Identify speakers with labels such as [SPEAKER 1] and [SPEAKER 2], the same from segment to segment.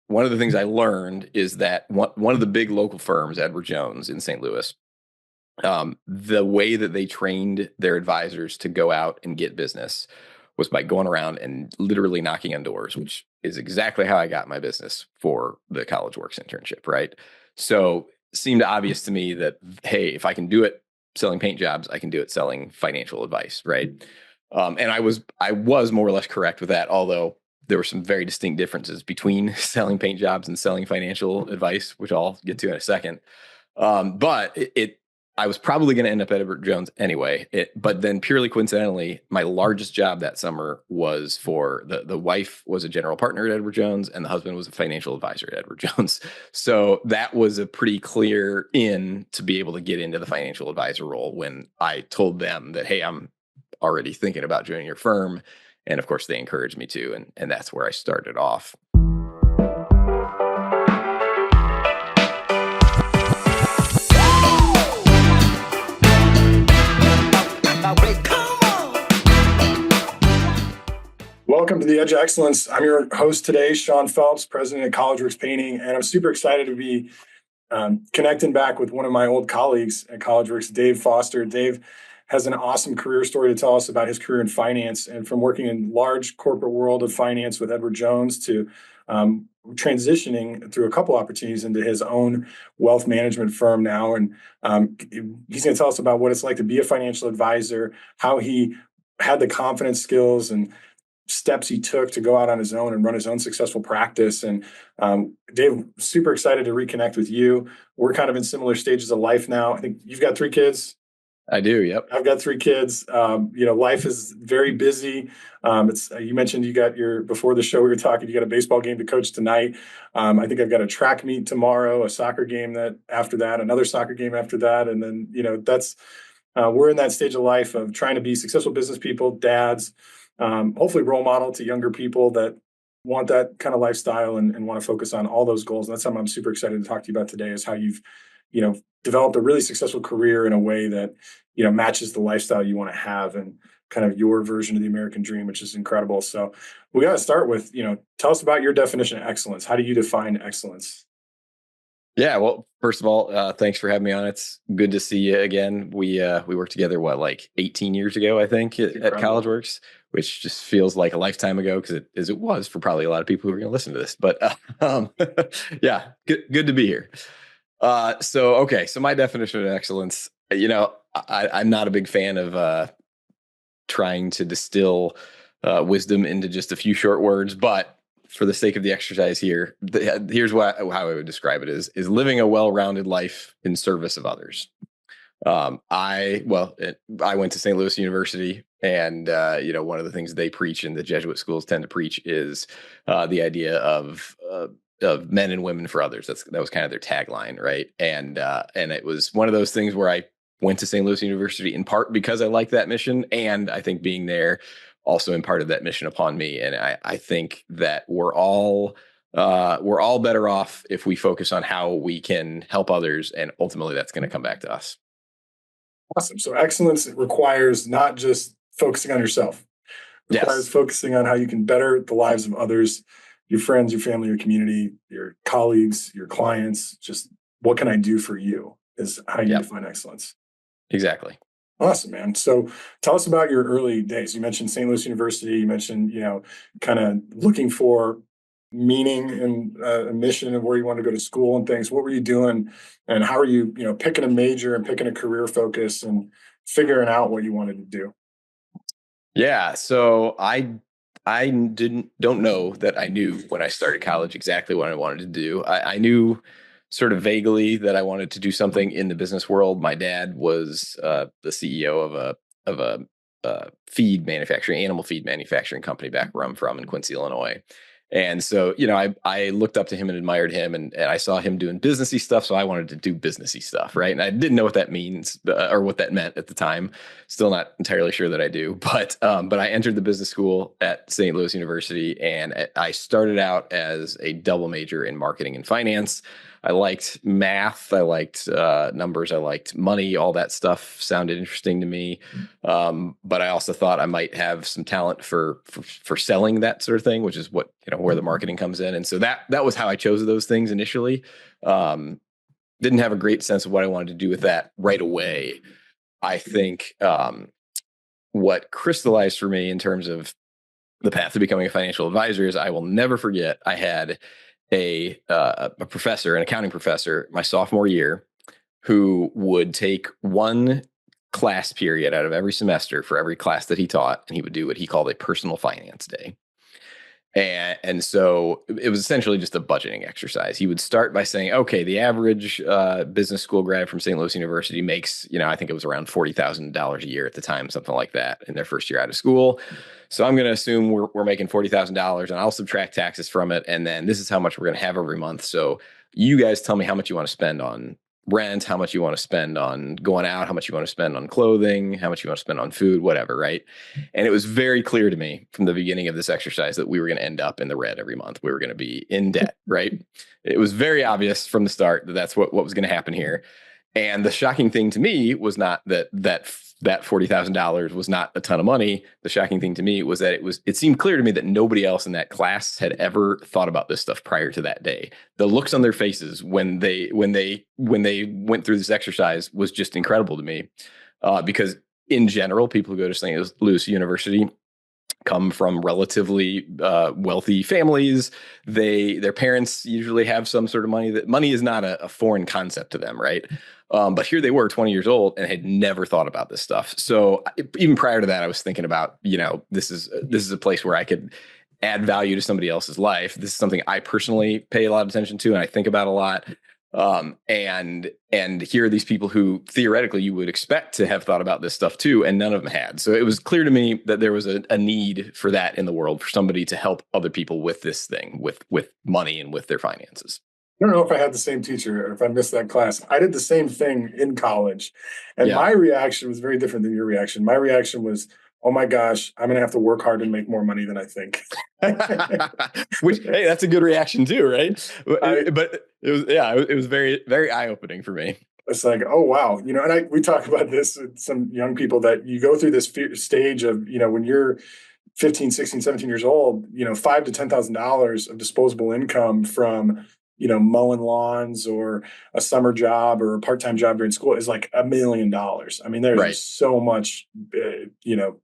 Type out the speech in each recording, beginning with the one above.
[SPEAKER 1] one of the things I learned is that one of the big local firms, Edward Jones in St. Louis, the way that they trained their advisors to go out and get business was by going around and literally knocking on doors, which is exactly how I got my business for the College Works internship, right? So it seemed obvious to me that, hey, if I can do it selling paint jobs, I can do it selling financial advice, right? And I was more or less correct with that, although there were some very distinct differences between selling paint jobs and selling financial advice, which I'll get to in a second. But I was probably going to end up at Edward Jones anyway. But then purely coincidentally, my largest job that summer was for the wife was a general partner at Edward Jones and the husband was a financial advisor at Edward Jones. So that was a pretty clear in to be able to get into the financial advisor role when I told them that, hey, I'm already thinking about joining your firm. And of course, they encouraged me to. And that's where I started off.
[SPEAKER 2] Welcome to the Edge of Excellence. I'm your host today, Sean Phelps, president of College Works Painting, and I'm super excited to be connecting back with one of my old colleagues at College Works, Dave Foster. Dave has an awesome career story to tell us about his career in finance, and from working in large corporate world of finance with Edward Jones to transitioning through a couple opportunities into his own wealth management firm now. And he's going to tell us about what it's like to be a financial advisor, how he had the confidence, skills, and steps he took to go out on his own and run his own successful practice. And Dave, super excited to reconnect with you. We're kind of in similar stages of life now. I think you've got 3 kids.
[SPEAKER 1] I do. Yep.
[SPEAKER 2] I've got 3 kids. Life is very busy. You mentioned before the show we were talking, you got a baseball game to coach tonight. I think I've got a track meet tomorrow, a soccer game after that, another soccer game after that. And then, we're in that stage of life of trying to be successful business people, dads, hopefully role model to younger people that want that kind of lifestyle and want to focus on all those goals. And that's something I'm super excited to talk to you about today, is how you've, developed a really successful career in a way that, matches the lifestyle you want to have and kind of your version of the American dream, which is incredible. So we got to start with, tell us about your definition of excellence. How do you define excellence?
[SPEAKER 1] Yeah, well, first of all, thanks for having me on. It's good to see you again. We worked together, like 18 years ago, I think, at College Works, which just feels like a lifetime ago because it was for probably a lot of people who are going to listen to this. But yeah, good to be here. So my definition of excellence, I'm not a big fan of trying to distill wisdom into just a few short words, but for the sake of the exercise here, here's how I would describe it is living a well-rounded life in service of others. I went to St. Louis University, and one of the things they preach and the Jesuit schools tend to preach is the idea of men and women for others. That was kind of their tagline, right? And it was one of those things where I went to St. Louis University in part because I like that mission, and I think being there also imparted that mission upon me. And I think that we're all better off if we focus on how we can help others, and ultimately that's going to come back to us.
[SPEAKER 2] Awesome. So excellence requires not just focusing on yourself. It requires focusing on how you can better the lives of others, your friends, your family, your community, your colleagues, your clients. Just what can I do for you is how you define excellence.
[SPEAKER 1] Exactly.
[SPEAKER 2] Awesome, man. So tell us about your early days. You mentioned St. Louis University. You mentioned, kind of looking for meaning and a mission of where you want to go to school and things. What were you doing, and how are you, picking a major and picking a career focus and figuring out what you wanted to do?
[SPEAKER 1] Yeah. So I don't know that I knew when I started college exactly what I wanted to do. I knew sort of vaguely that I wanted to do something in the business world. My dad was the CEO of a animal feed manufacturing company back where I'm from in Quincy, Illinois. And so, I looked up to him and admired him, and I saw him doing businessy stuff. So I wanted to do businessy stuff. Right. And I didn't know what that means or what that meant at the time. Still not entirely sure that I do. But I entered the business school at St. Louis University, and I started out as a double major in marketing and finance. I liked math. I liked numbers. I liked money. All that stuff sounded interesting to me. But I also thought I might have some talent for selling that sort of thing, which is what where the marketing comes in. And so that was how I chose those things initially. Didn't have a great sense of what I wanted to do with that right away. I think what crystallized for me in terms of the path to becoming a financial advisor is I will never forget. I had a professor, an accounting professor, my sophomore year, who would take one class period out of every semester for every class that he taught, and he would do what he called a personal finance day. And so it was essentially just a budgeting exercise. He would start by saying, okay, the average business school grad from St. Louis University makes, I think it was around $40,000 a year at the time, something like that, in their first year out of school. So I'm going to assume we're making $40,000, and I'll subtract taxes from it. And then this is how much we're going to have every month. So you guys tell me how much you want to spend on rent, how much you want to spend on going out, how much you want to spend on clothing, how much you want to spend on food, whatever, right? And it was very clear to me from the beginning of this exercise that we were going to end up in the red every month. We were going to be in debt, right? It was very obvious from the start that that's what was going to happen here. And the shocking thing to me was not that $40,000 was not a ton of money. The shocking thing to me was that it seemed clear to me that nobody else in that class had ever thought about this stuff prior to that day. The looks on their faces when they went through this exercise was just incredible to me, because in general, people who go to St. Louis University come from relatively wealthy families. Their parents usually have some sort of money. That money is not a foreign concept to them, right? But here they were 20 years old and had never thought about this stuff. So even prior to that, I was thinking about, this is a place where I could add value to somebody else's life. This is something I personally pay a lot of attention to and I think about a lot. And here are these people who theoretically you would expect to have thought about this stuff too, and none of them had. So it was clear to me that there was a need for that in the world, for somebody to help other people with this thing, with money and with their finances.
[SPEAKER 2] I don't know if I had the same teacher or if I missed that class. I did the same thing in college. And
[SPEAKER 1] Yeah.
[SPEAKER 2] my reaction was very different than your reaction. My reaction was, oh my gosh, I'm going to have to work hard and make more money than I think.
[SPEAKER 1] Which, hey, that's a good reaction too, right? But it was very, very eye-opening for me.
[SPEAKER 2] It's like, oh, wow. And we talk about this with some young people, that you go through this stage of, when you're 15, 16, 17 years old, $5,000 to $10,000 of disposable income from, mowing lawns or a summer job or a part-time job during school is like $1 million. I mean, there's
[SPEAKER 1] Right.
[SPEAKER 2] so much,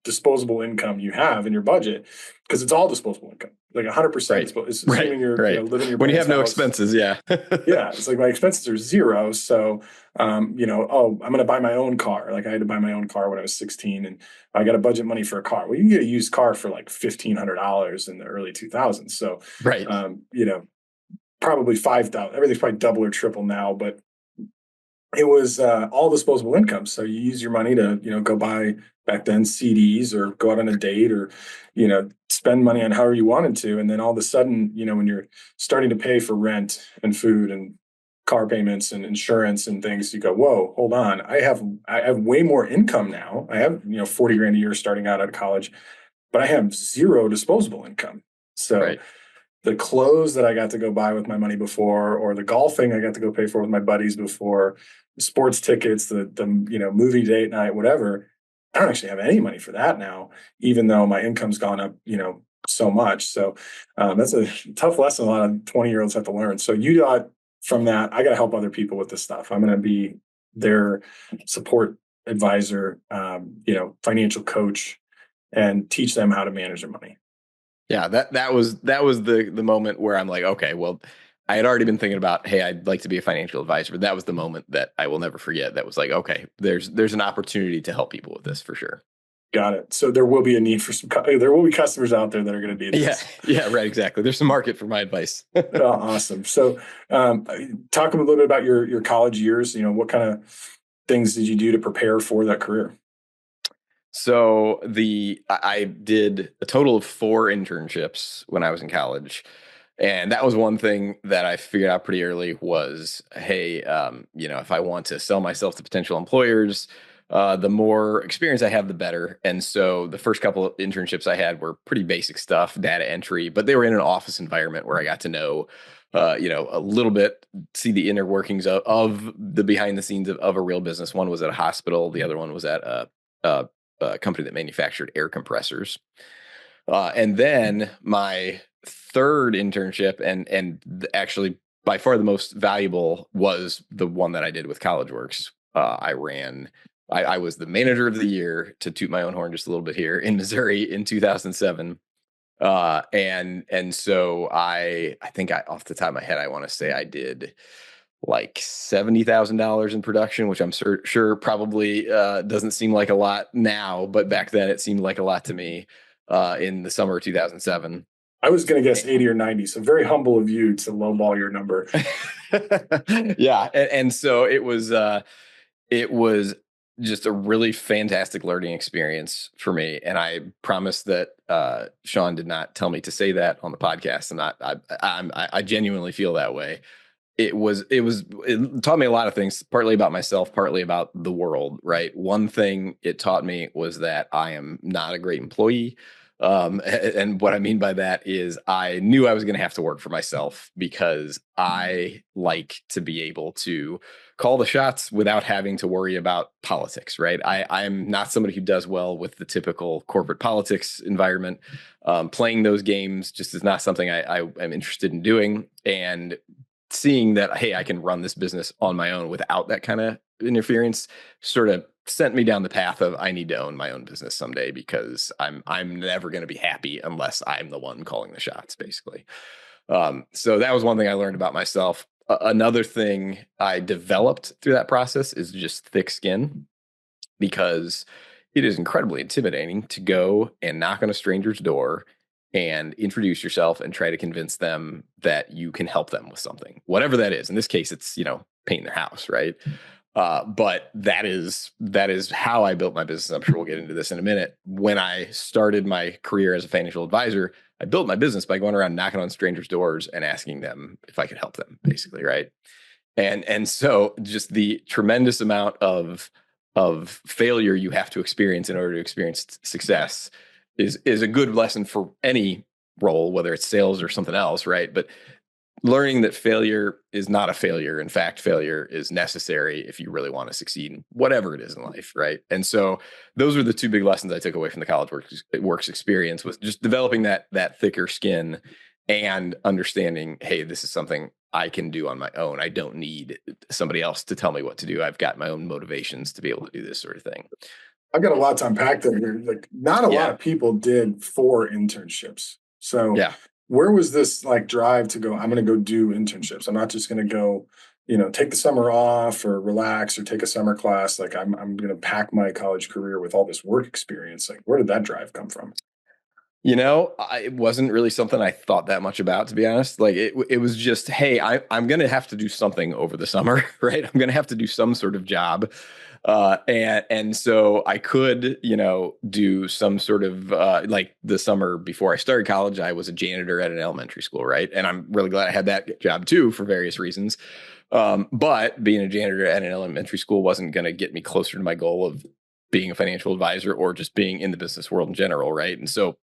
[SPEAKER 2] disposable income you have in your budget, because it's all disposable income, like 100%.
[SPEAKER 1] Right.
[SPEAKER 2] It's assuming you're living in your
[SPEAKER 1] when you have no
[SPEAKER 2] house.
[SPEAKER 1] expenses. Yeah.
[SPEAKER 2] Yeah. It's like my expenses are zero. So, I'm going to buy my own car. Like I had to buy my own car when I was 16, and I got a budget money for a car. Well, you can get a used car for like $1,500 in the early 2000s. So,
[SPEAKER 1] right.
[SPEAKER 2] Probably 5,000. Everything's probably double or triple now, but it was all disposable income. So you use your money to, go buy back then CDs or go out on a date or, spend money on however you wanted to. And then all of a sudden, when you're starting to pay for rent and food and car payments and insurance and things, you go, whoa, hold on. I have way more income now. I have, 40 grand a year starting out of college, but I have zero disposable income. So
[SPEAKER 1] right.
[SPEAKER 2] The clothes that I got to go buy with my money before, or the golfing I got to go pay for with my buddies before, sports tickets, the movie date night, whatever, I don't actually have any money for that now, even though my income's gone up, so much. So that's a tough lesson a lot of 20-year-olds have to learn. So you got from that, I got to help other people with this stuff. I'm going to be their support advisor, financial coach, and teach them how to manage their money.
[SPEAKER 1] Yeah, that was the moment where I'm like, okay, well, I had already been thinking about, hey, I'd like to be a financial advisor, but that was the moment that I will never forget. That was like, okay, there's an opportunity to help people with this for sure.
[SPEAKER 2] Got it. So there will be a need for there will be customers out there that are going to need this.
[SPEAKER 1] Yeah, right, exactly. There's a market for my advice.
[SPEAKER 2] Oh, awesome. So talk a little bit about your college years. What kind of things did you do to prepare for that career?
[SPEAKER 1] So I did a total of 4 internships when I was in college. And that was one thing that I figured out pretty early was, hey, if I want to sell myself to potential employers, the more experience I have, the better. And so the first couple of internships I had were pretty basic stuff, data entry, but they were in an office environment where I got to know, a little bit, see the inner workings of the behind the scenes of a real business. One was at a hospital. The other one was at a company that manufactured air compressors. And then my third internship, actually by far the most valuable, was the one that I did with CollegeWorks. I was the manager of the year, to toot my own horn just a little bit here, in Missouri in 2007. And so I think off the top of my head, I want to say I did like $70,000 in production, which I'm sure probably doesn't seem like a lot now, but back then it seemed like a lot to me in the summer of 2007.
[SPEAKER 2] I was going to guess 80 or 90. So very humble of you to lowball your number.
[SPEAKER 1] Yeah. And so it was just a really fantastic learning experience for me. And I promise that Sean did not tell me to say that on the podcast. And I genuinely feel that way. It taught me a lot of things, partly about myself, partly about the world, right? One thing it taught me was that I am not a great employee. And what I mean by that is I knew I was going to have to work for myself, because I like to be able to call the shots without having to worry about politics, right? I'm not somebody who does well with the typical corporate politics environment. Playing those games just is not something I am interested in doing. And seeing that, hey, I can run this business on my own without that kind of interference, sort of sent me down the path of, I need to own my own business someday, because I'm never going to be happy unless I'm the one calling the shots, basically. So that was one thing I learned about myself. Another thing I developed through that process is just thick skin, because it is incredibly intimidating to go and knock on a stranger's door and introduce yourself and try to convince them that you can help them with something, whatever that is. In this case, it's, painting their house, right? But that is how I built my business. I'm sure we'll get into this in a minute. When I started my career as a financial advisor, I built my business by going around knocking on strangers' doors and asking them if I could help them, basically, right? And so just the tremendous amount of failure you have to experience in order to experience success is a good lesson for any role, whether it's sales or something else, right? But learning that failure is not a failure. In fact, failure is necessary if you really want to succeed in whatever it is in life, right? And so those are the two big lessons I took away from the works experience, was just developing that thicker skin and understanding, hey, this is something I can do on my own. I don't need somebody else to tell me what to do. I've got my own motivations to be able to do this sort of thing.
[SPEAKER 2] I've got a lot to unpack there. Like, not a lot of people did 4 internships. So
[SPEAKER 1] yeah.
[SPEAKER 2] Where was this like drive to go, I'm going to go do internships? I'm not just going to go, take the summer off or relax or take a summer class. Like, I'm going to pack my college career with all this work experience. Like, where did that drive come from?
[SPEAKER 1] It wasn't really something I thought that much about, to be honest. Like it was just, hey, I'm going to have to do something over the summer, right? I'm going to have to do some sort of job. And so I could, do some sort of, like the summer before I started college, I was a janitor at an elementary school, right? And I'm really glad I had that job too, for various reasons. But being a janitor at an elementary school wasn't going to get me closer to my goal of being a financial advisor or just being in the business world in general, right? And so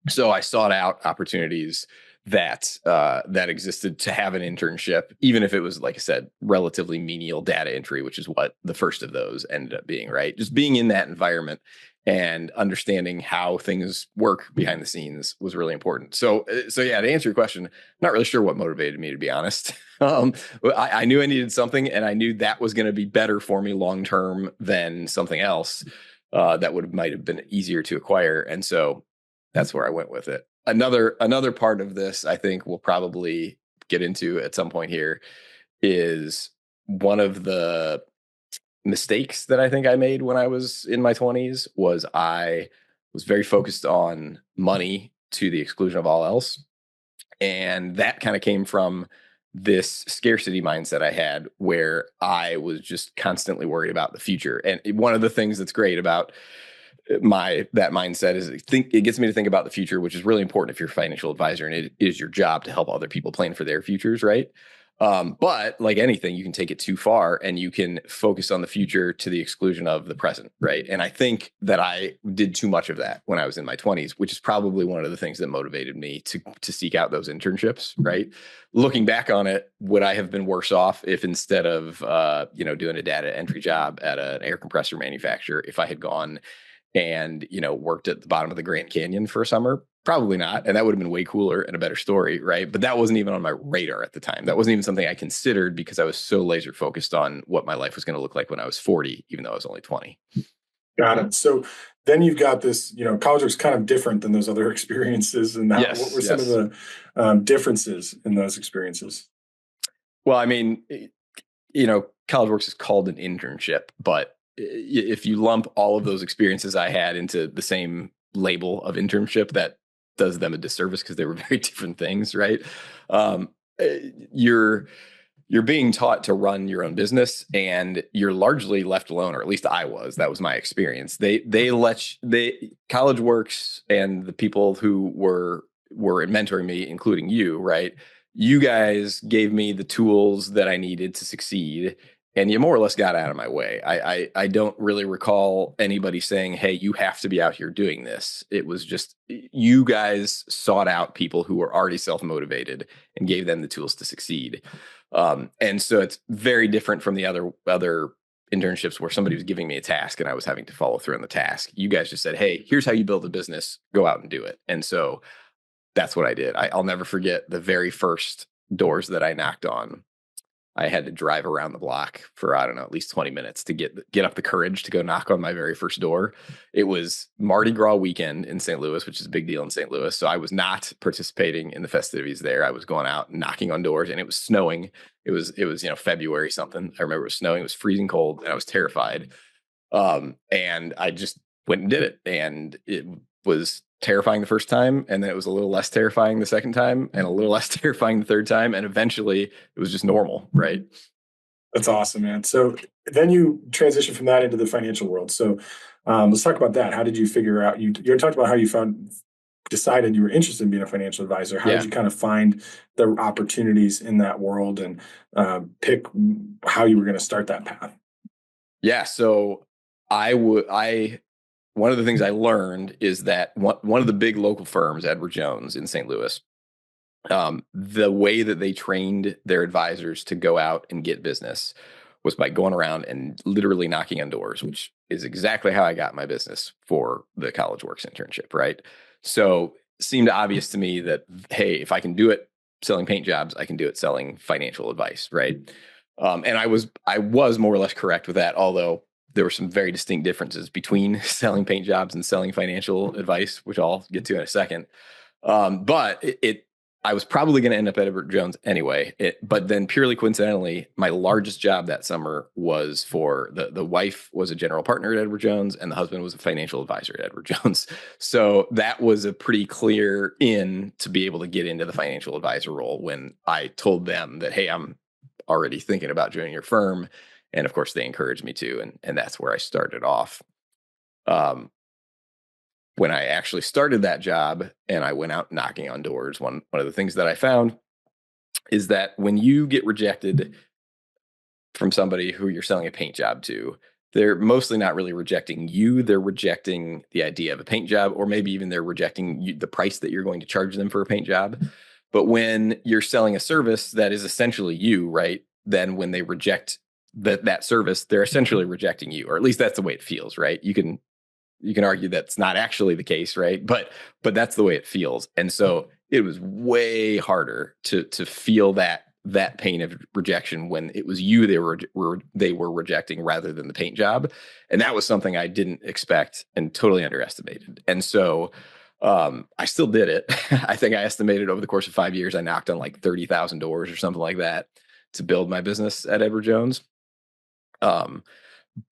[SPEAKER 1] I sought out opportunities that existed to have an internship, even if it was, like I said, relatively menial data entry, which is what the first of those ended up being, right? Just being in that environment and understanding how things work behind the scenes was really important. So yeah, to answer your question, not really sure what motivated me, to be honest. I knew I needed something, and I knew that was going to be better for me long term than something else that might have been easier to acquire, and so that's where I went with it. Another part of this, I think we'll probably get into at some point here, is one of the mistakes that I think I made when I was in my 20s was I was very focused on money to the exclusion of all else. And that kind of came from this scarcity mindset I had, where I was just constantly worried about the future. And one of the things that's great about that mindset is it gets me to think about the future, which is really important if you're a financial advisor, and it is your job to help other people plan for their futures, right? But like anything, you can take it too far, and you can focus on the future to the exclusion of the present, right? And I think that I did too much of that when I was in my 20s, which is probably one of the things that motivated me to seek out those internships, right? Looking back on it, would I have been worse off if, instead of doing a data entry job at an air compressor manufacturer, if I had gone and worked at the bottom of the Grand Canyon for a summer? Probably not. And that would have been way cooler and a better story, right? But that wasn't even on my radar at the time. That wasn't even something I considered because I was so laser focused on what my life was going to look like when I was 40, even though I was only 20.
[SPEAKER 2] Got it. So then you've got this, college was kind of different than those other experiences. And what
[SPEAKER 1] Yes,
[SPEAKER 2] were some of
[SPEAKER 1] yes.
[SPEAKER 2] the differences in those experiences?
[SPEAKER 1] Well, I mean, College Works is called an internship, but if you lump all of those experiences I had into the same label of internship, that does them a disservice because they were very different things, right? Um, you're you're being taught to run your own business, and you're largely left alone, or at least I was. That was my experience. They College Works and the people who were mentoring me, including you, right? You guys gave me the tools that I needed to succeed, and you more or less got out of my way. I don't really recall anybody saying, "Hey, you have to be out here doing this." It was just you guys sought out people who were already self motivated and gave them the tools to succeed. And so it's very different from the other internships where somebody was giving me a task and I was having to follow through on the task. You guys just said, "Hey, here's how you build a business. Go out and do it." And so that's what I did. I'll never forget the very first doors that I knocked on. I had to drive around the block for, I don't know, at least 20 minutes to get up the courage to go knock on my very first door. It was Mardi Gras weekend in St. Louis, which is a big deal in St. Louis. So I was not participating in the festivities there. I was going out and knocking on doors, and it was snowing. It was February something. I remember it was snowing. It was freezing cold, and I was terrified. And I just went and did it, and it was terrifying the first time, and then it was a little less terrifying the second time, and a little less terrifying the third time, and eventually it was just normal, right?
[SPEAKER 2] That's awesome, man. So then you transition from that into the financial world. So let's talk about that. How did you figure out? You talked about how you decided you were interested in being a financial advisor. How did
[SPEAKER 1] Yeah,
[SPEAKER 2] you kind of find the opportunities in that world and pick how you were going to start that path?
[SPEAKER 1] yeah. So I one of the things I learned is that one of the big local firms, Edward Jones in St. Louis, the way that they trained their advisors to go out and get business was by going around and literally knocking on doors, which is exactly how I got my business for the College Works internship, right? So it seemed obvious to me that, hey, if I can do it selling paint jobs, I can do it selling financial advice, right? And I was more or less correct with that, although there were some very distinct differences between selling paint jobs and selling financial advice, which I'll get to in a second. But I was probably going to end up at Edward Jones anyway. But then, purely coincidentally, my largest job that summer was for the wife was a general partner at Edward Jones, and the husband was a financial advisor at Edward Jones. So that was a pretty clear in to be able to get into the financial advisor role when I told them that, "Hey, I'm already thinking about joining your firm," and of course they encouraged me to, and that's where I started off. Um, when I actually started that job and I went out knocking on doors, one of the things that I found is that when you get rejected from somebody who you're selling a paint job to, they're mostly not really rejecting you. They're rejecting the idea of a paint job, or maybe even they're rejecting the price that you're going to charge them for a paint job. But when you're selling a service that is essentially you, right? Then when they reject that service, they're essentially rejecting you, or at least that's the way it feels, right? You can argue that's not actually the case, right? But that's the way it feels. And so it was way harder to feel that pain of rejection when it was you they were rejecting rather than the paint job. And that was something I didn't expect and totally underestimated. And so I still did it. I think I estimated over the course of 5 years, I knocked on like 30,000 doors or something like that to build my business at Edward Jones. Um,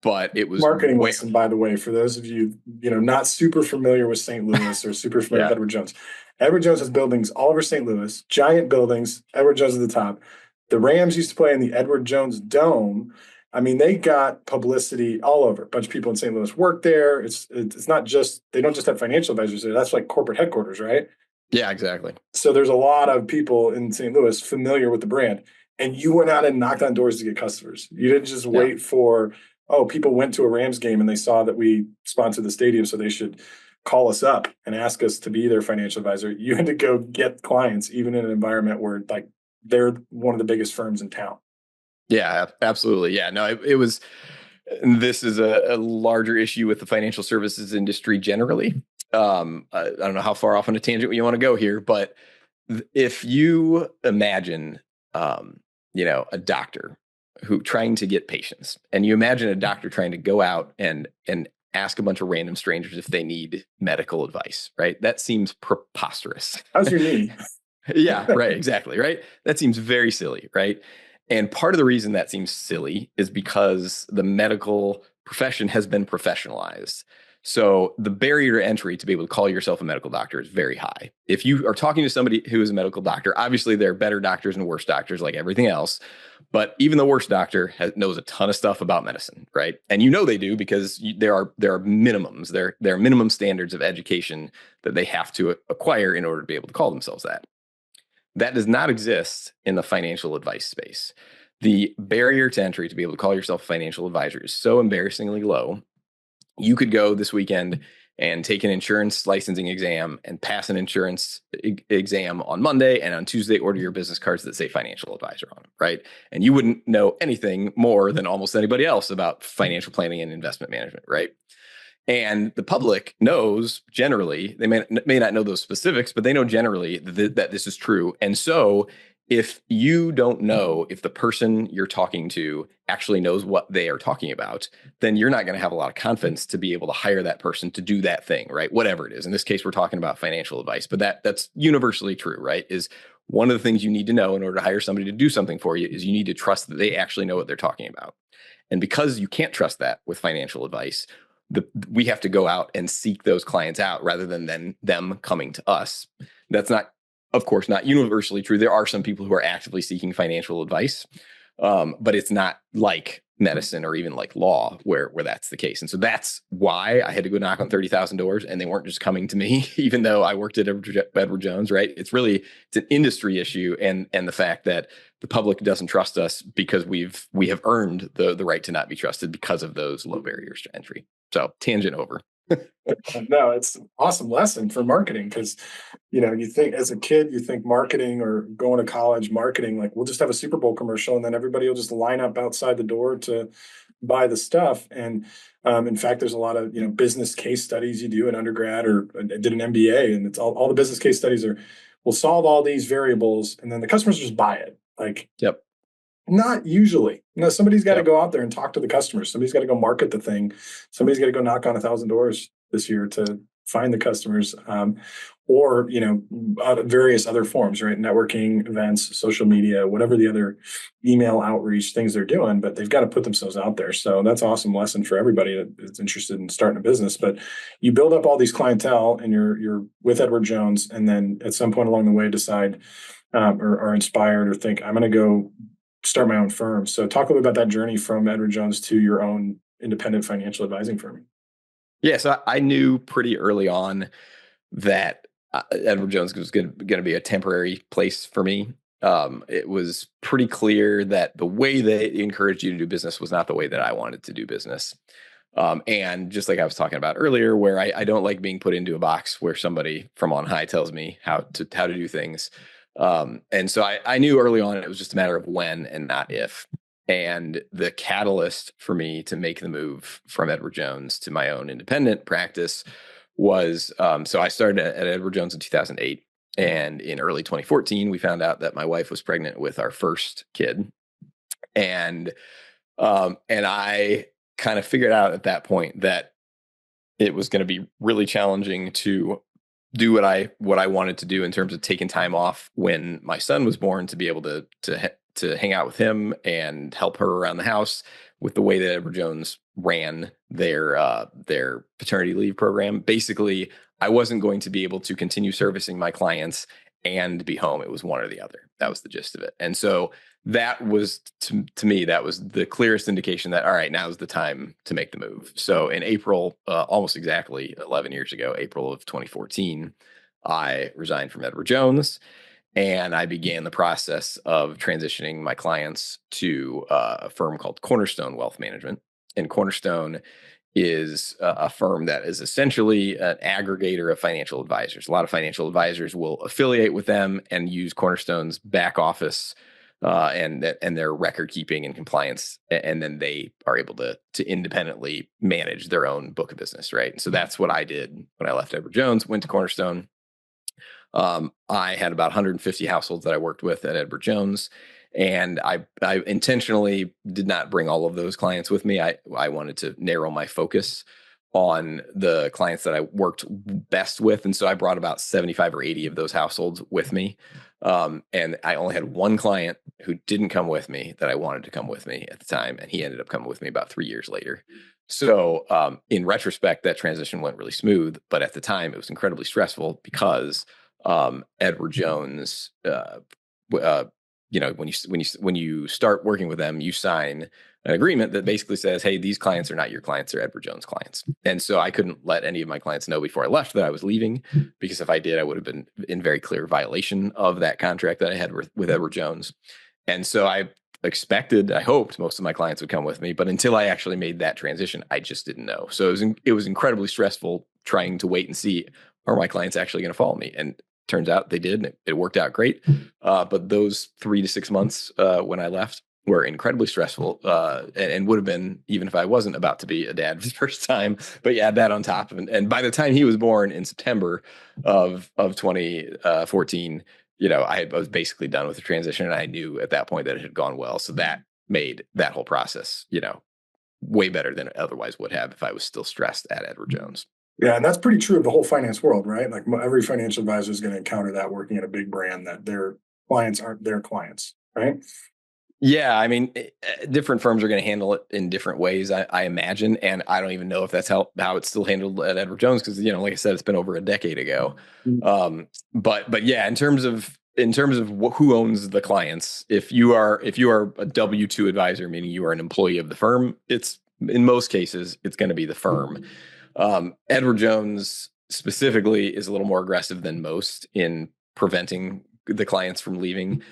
[SPEAKER 1] but it was
[SPEAKER 2] Marketing
[SPEAKER 1] way,
[SPEAKER 2] lesson, by the way, for those of you, not super familiar with St. Louis or super familiar with
[SPEAKER 1] yeah,
[SPEAKER 2] Edward Jones. Edward Jones has buildings all over St. Louis, giant buildings, Edward Jones at the top. The Rams used to play in the Edward Jones Dome. I mean, they got publicity all over. A bunch of people in St. Louis work there. It's not just, they don't just have financial advisors there. That's like corporate headquarters, right?
[SPEAKER 1] yeah, exactly.
[SPEAKER 2] So there's a lot of people in St. Louis familiar with the brand. And you went out and knocked on doors to get customers. You didn't just
[SPEAKER 1] Yeah.
[SPEAKER 2] wait for, oh, people went to a Rams game and they saw that we sponsored the stadium, so they should call us up and ask us to be their financial advisor. You had to go get clients, even in an environment where like they're one of the biggest firms in town.
[SPEAKER 1] Yeah, absolutely. Yeah, no, it was. And this is a larger issue with the financial services industry generally. I don't know how far off on a tangent you want to go here, but if you imagine, um, a doctor who trying to get patients, and you imagine a doctor trying to go out and ask a bunch of random strangers if they need medical advice, right? That seems preposterous.
[SPEAKER 2] How's your knee?
[SPEAKER 1] Yeah, right, exactly, right? That seems very silly, right? And part of the reason that seems silly is because the medical profession has been professionalized. So the barrier to entry to be able to call yourself a medical doctor is very high. If you are talking to somebody who is a medical doctor, obviously there are better doctors and worse doctors like everything else. But even the worst doctor knows a ton of stuff about medicine, right? And they do because there are minimums, there are minimum standards of education that they have to acquire in order to be able to call themselves that. That does not exist in the financial advice space. The barrier to entry to be able to call yourself a financial advisor is so embarrassingly low. You could go this weekend and take an insurance licensing exam and pass an insurance exam on Monday, and on Tuesday order your business cards that say financial advisor on them, right? And you wouldn't know anything more than almost anybody else about financial planning and investment management, right? And the public knows generally, they may not know those specifics, but they know generally that this is true. And so if you don't know if the person you're talking to actually knows what they are talking about, then you're not going to have a lot of confidence to be able to hire that person to do that thing, right? Whatever it is. In this case, we're talking about financial advice, but that's universally true, right? Is one of the things you need to know in order to hire somebody to do something for you is you need to trust that they actually know what they're talking about. And because you can't trust that with financial advice, we have to go out and seek those clients out rather than them coming to us. That's not, of course, not universally true. There are some people who are actively seeking financial advice, but it's not like medicine or even like law where that's the case. And so that's why I had to go knock on 30,000 doors, and they weren't just coming to me, even though I worked at Edward Jones, right? It's an industry issue, and the fact that the public doesn't trust us because we have earned the right to not be trusted because of those low barriers to entry. So tangent over.
[SPEAKER 2] No, it's an awesome lesson for marketing because, you think as a kid, you think marketing or going to college marketing, like we'll just have a Super Bowl commercial and then everybody will just line up outside the door to buy the stuff. And in fact, there's a lot of, business case studies you do in undergrad or did an MBA, and it's all the business case studies we'll solve all these variables and then the customers just buy it. Like,
[SPEAKER 1] Yep.
[SPEAKER 2] not usually. Somebody's got to
[SPEAKER 1] Yep.
[SPEAKER 2] go out there and talk to the customers. Somebody's got to go market the thing. Somebody's got to go knock on 1,000 doors this year to find the customers, or various other forms, right? Networking, events, social media, whatever the other email outreach things they're doing. But they've got to put themselves out there. So that's an awesome lesson for everybody that's interested in starting a business. But you build up all these clientele, and you're with Edward Jones, and then at some point along the way decide or are inspired or think I'm going to go start my own firm. So talk a little bit about that journey from Edward Jones to your own independent financial advising firm.
[SPEAKER 1] Yeah. So I knew pretty early on that Edward Jones was going to be a temporary place for me. It was pretty clear that the way they encouraged you to do business was not the way that I wanted to do business. And just like I was talking about earlier, where I don't like being put into a box where somebody from on high tells me how to do things. And so I knew early on it was just a matter of when and not if. And the catalyst for me to make the move from Edward Jones to my own independent practice was so I started at Edward Jones in 2008. And in early 2014, we found out that my wife was pregnant with our first kid. And I kind of figured out at that point that it was going to be really challenging to do what I wanted to do in terms of taking time off when my son was born to be able to hang out with him and help her around the house with the way that Edward Jones ran their paternity leave program. Basically, I wasn't going to be able to continue servicing my clients and be home. It was one or the other. That was the gist of it. And so that was to me, that was the clearest indication that, all right, now's the time to make the move. So in April, almost exactly 11 years ago, April of 2014, I resigned from Edward Jones and I began the process of transitioning my clients to a firm called Cornerstone Wealth Management. And Cornerstone is a firm that is essentially an aggregator of financial advisors. A lot of financial advisors will affiliate with them and use Cornerstone's back office and their record keeping and compliance, and then they are able to independently manage their own book of business, right? And so that's what I did when I left Edward Jones, went to Cornerstone. I had about 150 households that I worked with at Edward Jones, and I intentionally did not bring all of those clients with me. I wanted to narrow my focus on the clients that I worked best with, and so I brought about 75 or 80 of those households with me. And I only had one client who didn't come with me that I wanted to come with me at the time, and he ended up coming with me about 3 years later. So, in retrospect, that transition went really smooth, but at the time, it was incredibly stressful because Edward Jones, when you start working with them, you sign an agreement that basically says, "Hey, these clients are not your clients; they're Edward Jones clients." And so I couldn't let any of my clients know before I left that I was leaving, because if I did, I would have been in very clear violation of that contract that I had with Edward Jones. And so I hoped most of my clients would come with me, but until I actually made that transition, I just didn't know. So it was incredibly stressful trying to wait and see, are my clients actually going to follow me? And turns out they did. And it worked out great. But those 3 to 6 months when I left were incredibly stressful, and would have been even if I wasn't about to be a dad for the first time. But you add that on top, and by the time he was born in September of 2014, I was basically done with the transition, and I knew at that point that it had gone well. So that made that whole process, way better than it otherwise would have if I was still stressed at Edward Jones.
[SPEAKER 2] Yeah, and that's pretty true of the whole finance world, right? Like every financial advisor is going to encounter that working at a big brand, that their clients aren't their clients, right?
[SPEAKER 1] Yeah, I mean, different firms are going to handle it in different ways, I imagine, and I don't even know if that's how it's still handled at Edward Jones, because like I said, it's been over a decade ago. But yeah, in terms of who owns the clients, if you are a W-2 advisor, meaning you are an employee of the firm, it's in most cases it's going to be the firm. Edward Jones specifically is a little more aggressive than most in preventing the clients from leaving.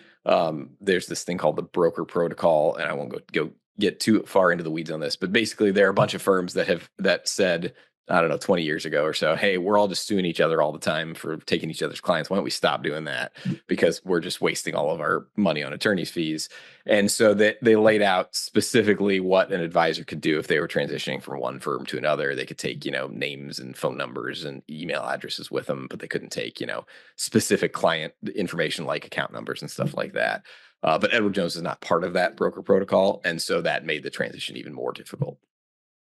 [SPEAKER 1] There's this thing called the broker protocol, and I won't go get too far into the weeds on this, but basically there are a bunch of firms that said, I don't know, 20 years ago or so, hey, we're all just suing each other all the time for taking each other's clients. Why don't we stop doing that? Because we're just wasting all of our money on attorney's fees. And so they laid out specifically what an advisor could do if they were transitioning from one firm to another. They could take, names and phone numbers and email addresses with them, but they couldn't take, specific client information like account numbers and stuff like that. But Edward Jones is not part of that broker protocol. And so that made the transition even more difficult.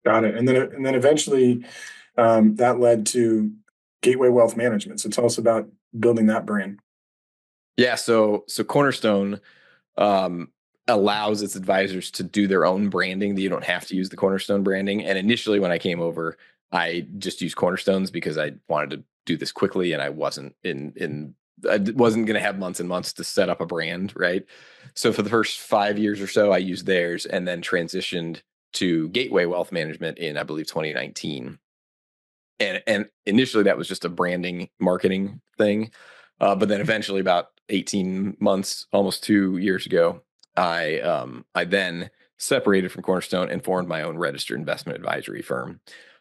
[SPEAKER 2] Got it. And then eventually that led to Gateway Wealth Management. So tell us about building that brand.
[SPEAKER 1] Yeah, so Cornerstone allows its advisors to do their own branding. You don't have to use the Cornerstone branding. And initially, when I came over, I just used Cornerstones because I wanted to do this quickly, and I wasn't going to have months and months to set up a brand, right? So for the first 5 years or so, I used theirs, and then transitioned to Gateway Wealth Management in, I believe, 2019. And initially that was just a branding marketing thing. But then eventually, about 18 months, almost 2 years ago, I then separated from Cornerstone and formed my own registered investment advisory firm.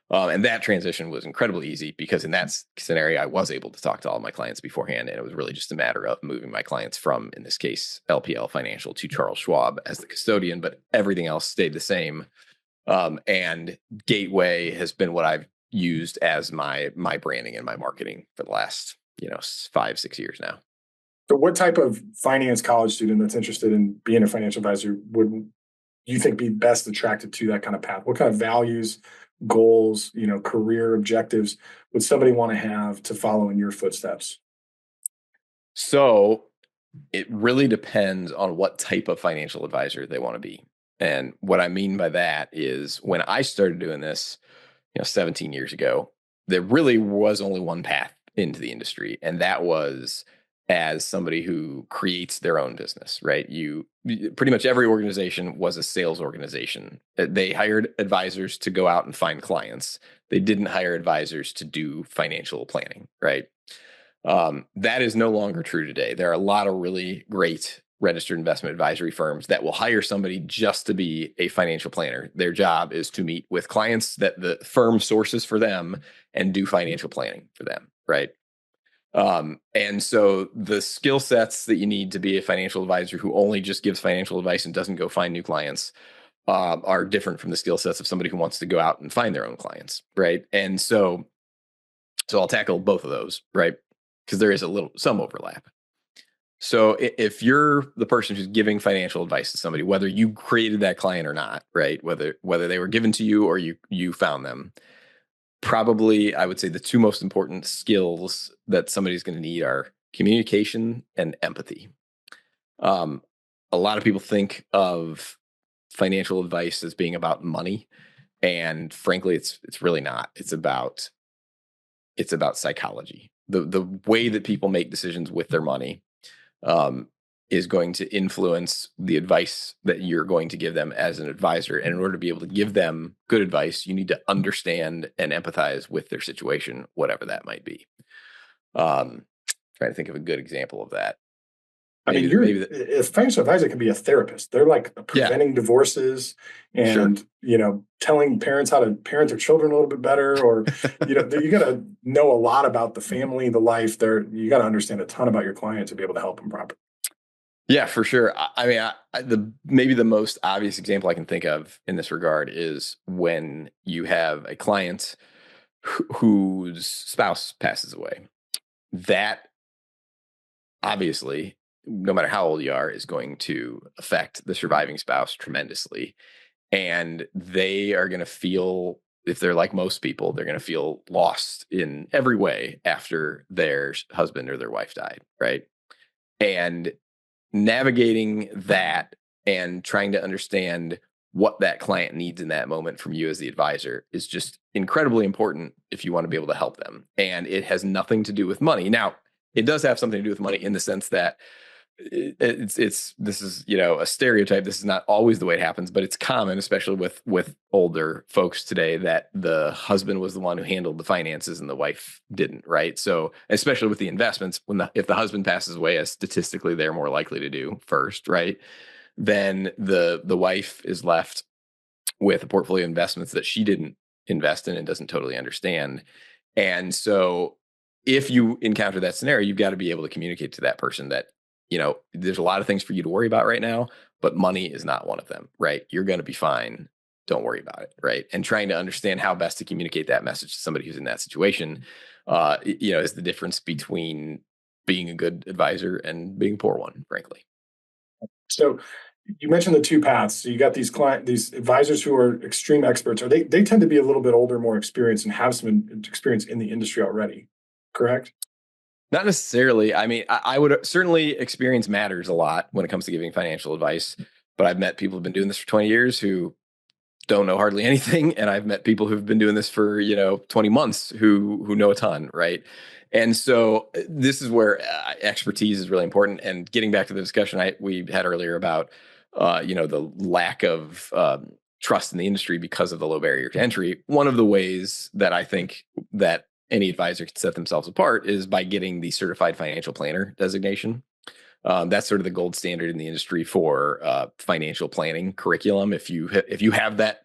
[SPEAKER 1] And that transition was incredibly easy because in that scenario, I was able to talk to all my clients beforehand. And it was really just a matter of moving my clients from, in this case, LPL Financial to Charles Schwab as the custodian, but everything else stayed the same. And Gateway has been what I've used as my branding and my marketing for the last 5-6 years now.
[SPEAKER 2] So what type of finance college student that's interested in being a financial advisor would you think be best attracted to that kind of path? What kind of values, goals, career objectives would somebody want to have to follow in your footsteps?
[SPEAKER 1] So it really depends on what type of financial advisor they want to be. And what I mean by that is, when I started doing this, 17 years ago, there really was only one path into the industry, and that was as somebody who creates their own business, right? Pretty much every organization was a sales organization. They hired advisors to go out and find clients. They didn't hire advisors to do financial planning, right? That is no longer true today. There are a lot of really great registered investment advisory firms that will hire somebody just to be a financial planner. Their job is to meet with clients that the firm sources for them and do financial planning for them, right? And so the skill sets that you need to be a financial advisor who only just gives financial advice and doesn't go find new clients are different from the skill sets of somebody who wants to go out and find their own clients, right? And so I'll tackle both of those, right? Because there is some overlap. So if you're the person who's giving financial advice to somebody, whether you created that client or not, right? Whether they were given to you or you found them, probably I would say the two most important skills that somebody's going to need are communication and empathy. Um, a lot of people think of financial advice as being about money, and frankly, it's really not. It's about psychology. The way that people make decisions with their money um, is going to influence the advice that you're going to give them as an advisor. And in order to be able to give them good advice, you need to understand and empathize with their situation, whatever that might be. Trying to think of a good example of that.
[SPEAKER 2] I mean, a financial advisor can be a therapist. They're like
[SPEAKER 1] Yeah,
[SPEAKER 2] preventing divorces
[SPEAKER 1] sure.
[SPEAKER 2] and, telling parents how to parent their children a little bit better, or, you got to know a lot about the family, the life there. You got to understand a ton about your client to be able to help them properly.
[SPEAKER 1] Yeah, for sure. I mean, the maybe the most obvious example I can think of in this regard is when you have a client whose spouse passes away. That obviously, no matter how old you are, is going to affect the surviving spouse tremendously. And they are going to feel, if they're like most people, they're going to feel lost in every way after their husband or their wife died, right? And navigating that and trying to understand what that client needs in that moment from you as the advisor is just incredibly important if you want to be able to help them. And it has nothing to do with money. Now, it does have something to do with money in the sense that it's this is a stereotype. This is not always the way it happens, but it's common, especially with older folks today, that the husband was the one who handled the finances and the wife didn't, right? So especially with the investments, if the husband passes away, as statistically they're more likely to do first, right? Then the wife is left with a portfolio of investments that she didn't invest in and doesn't totally understand. And so if you encounter that scenario, you've got to be able to communicate to that person that, there's a lot of things for you to worry about right now, but money is not one of them, right? You're going to be fine. Don't worry about it, right? And trying to understand how best to communicate that message to somebody who's in that situation, is the difference between being a good advisor and being a poor one, frankly.
[SPEAKER 2] So you mentioned the two paths. So you got these advisors who are extreme experts, or they tend to be a little bit older, more experienced, and have some experience in the industry already. Correct?
[SPEAKER 1] Not necessarily. I mean, I would certainly experience matters a lot when it comes to giving financial advice, but I've met people who've been doing this for 20 years who don't know hardly anything, and I've met people who've been doing this for 20 months who know a ton, right? And so this is where expertise is really important. And getting back to the discussion we had earlier about the lack of trust in the industry because of the low barrier to entry, one of the ways that I think that any advisor can set themselves apart is by getting the certified financial planner designation. That's sort of the gold standard in the industry for financial planning curriculum. If you have that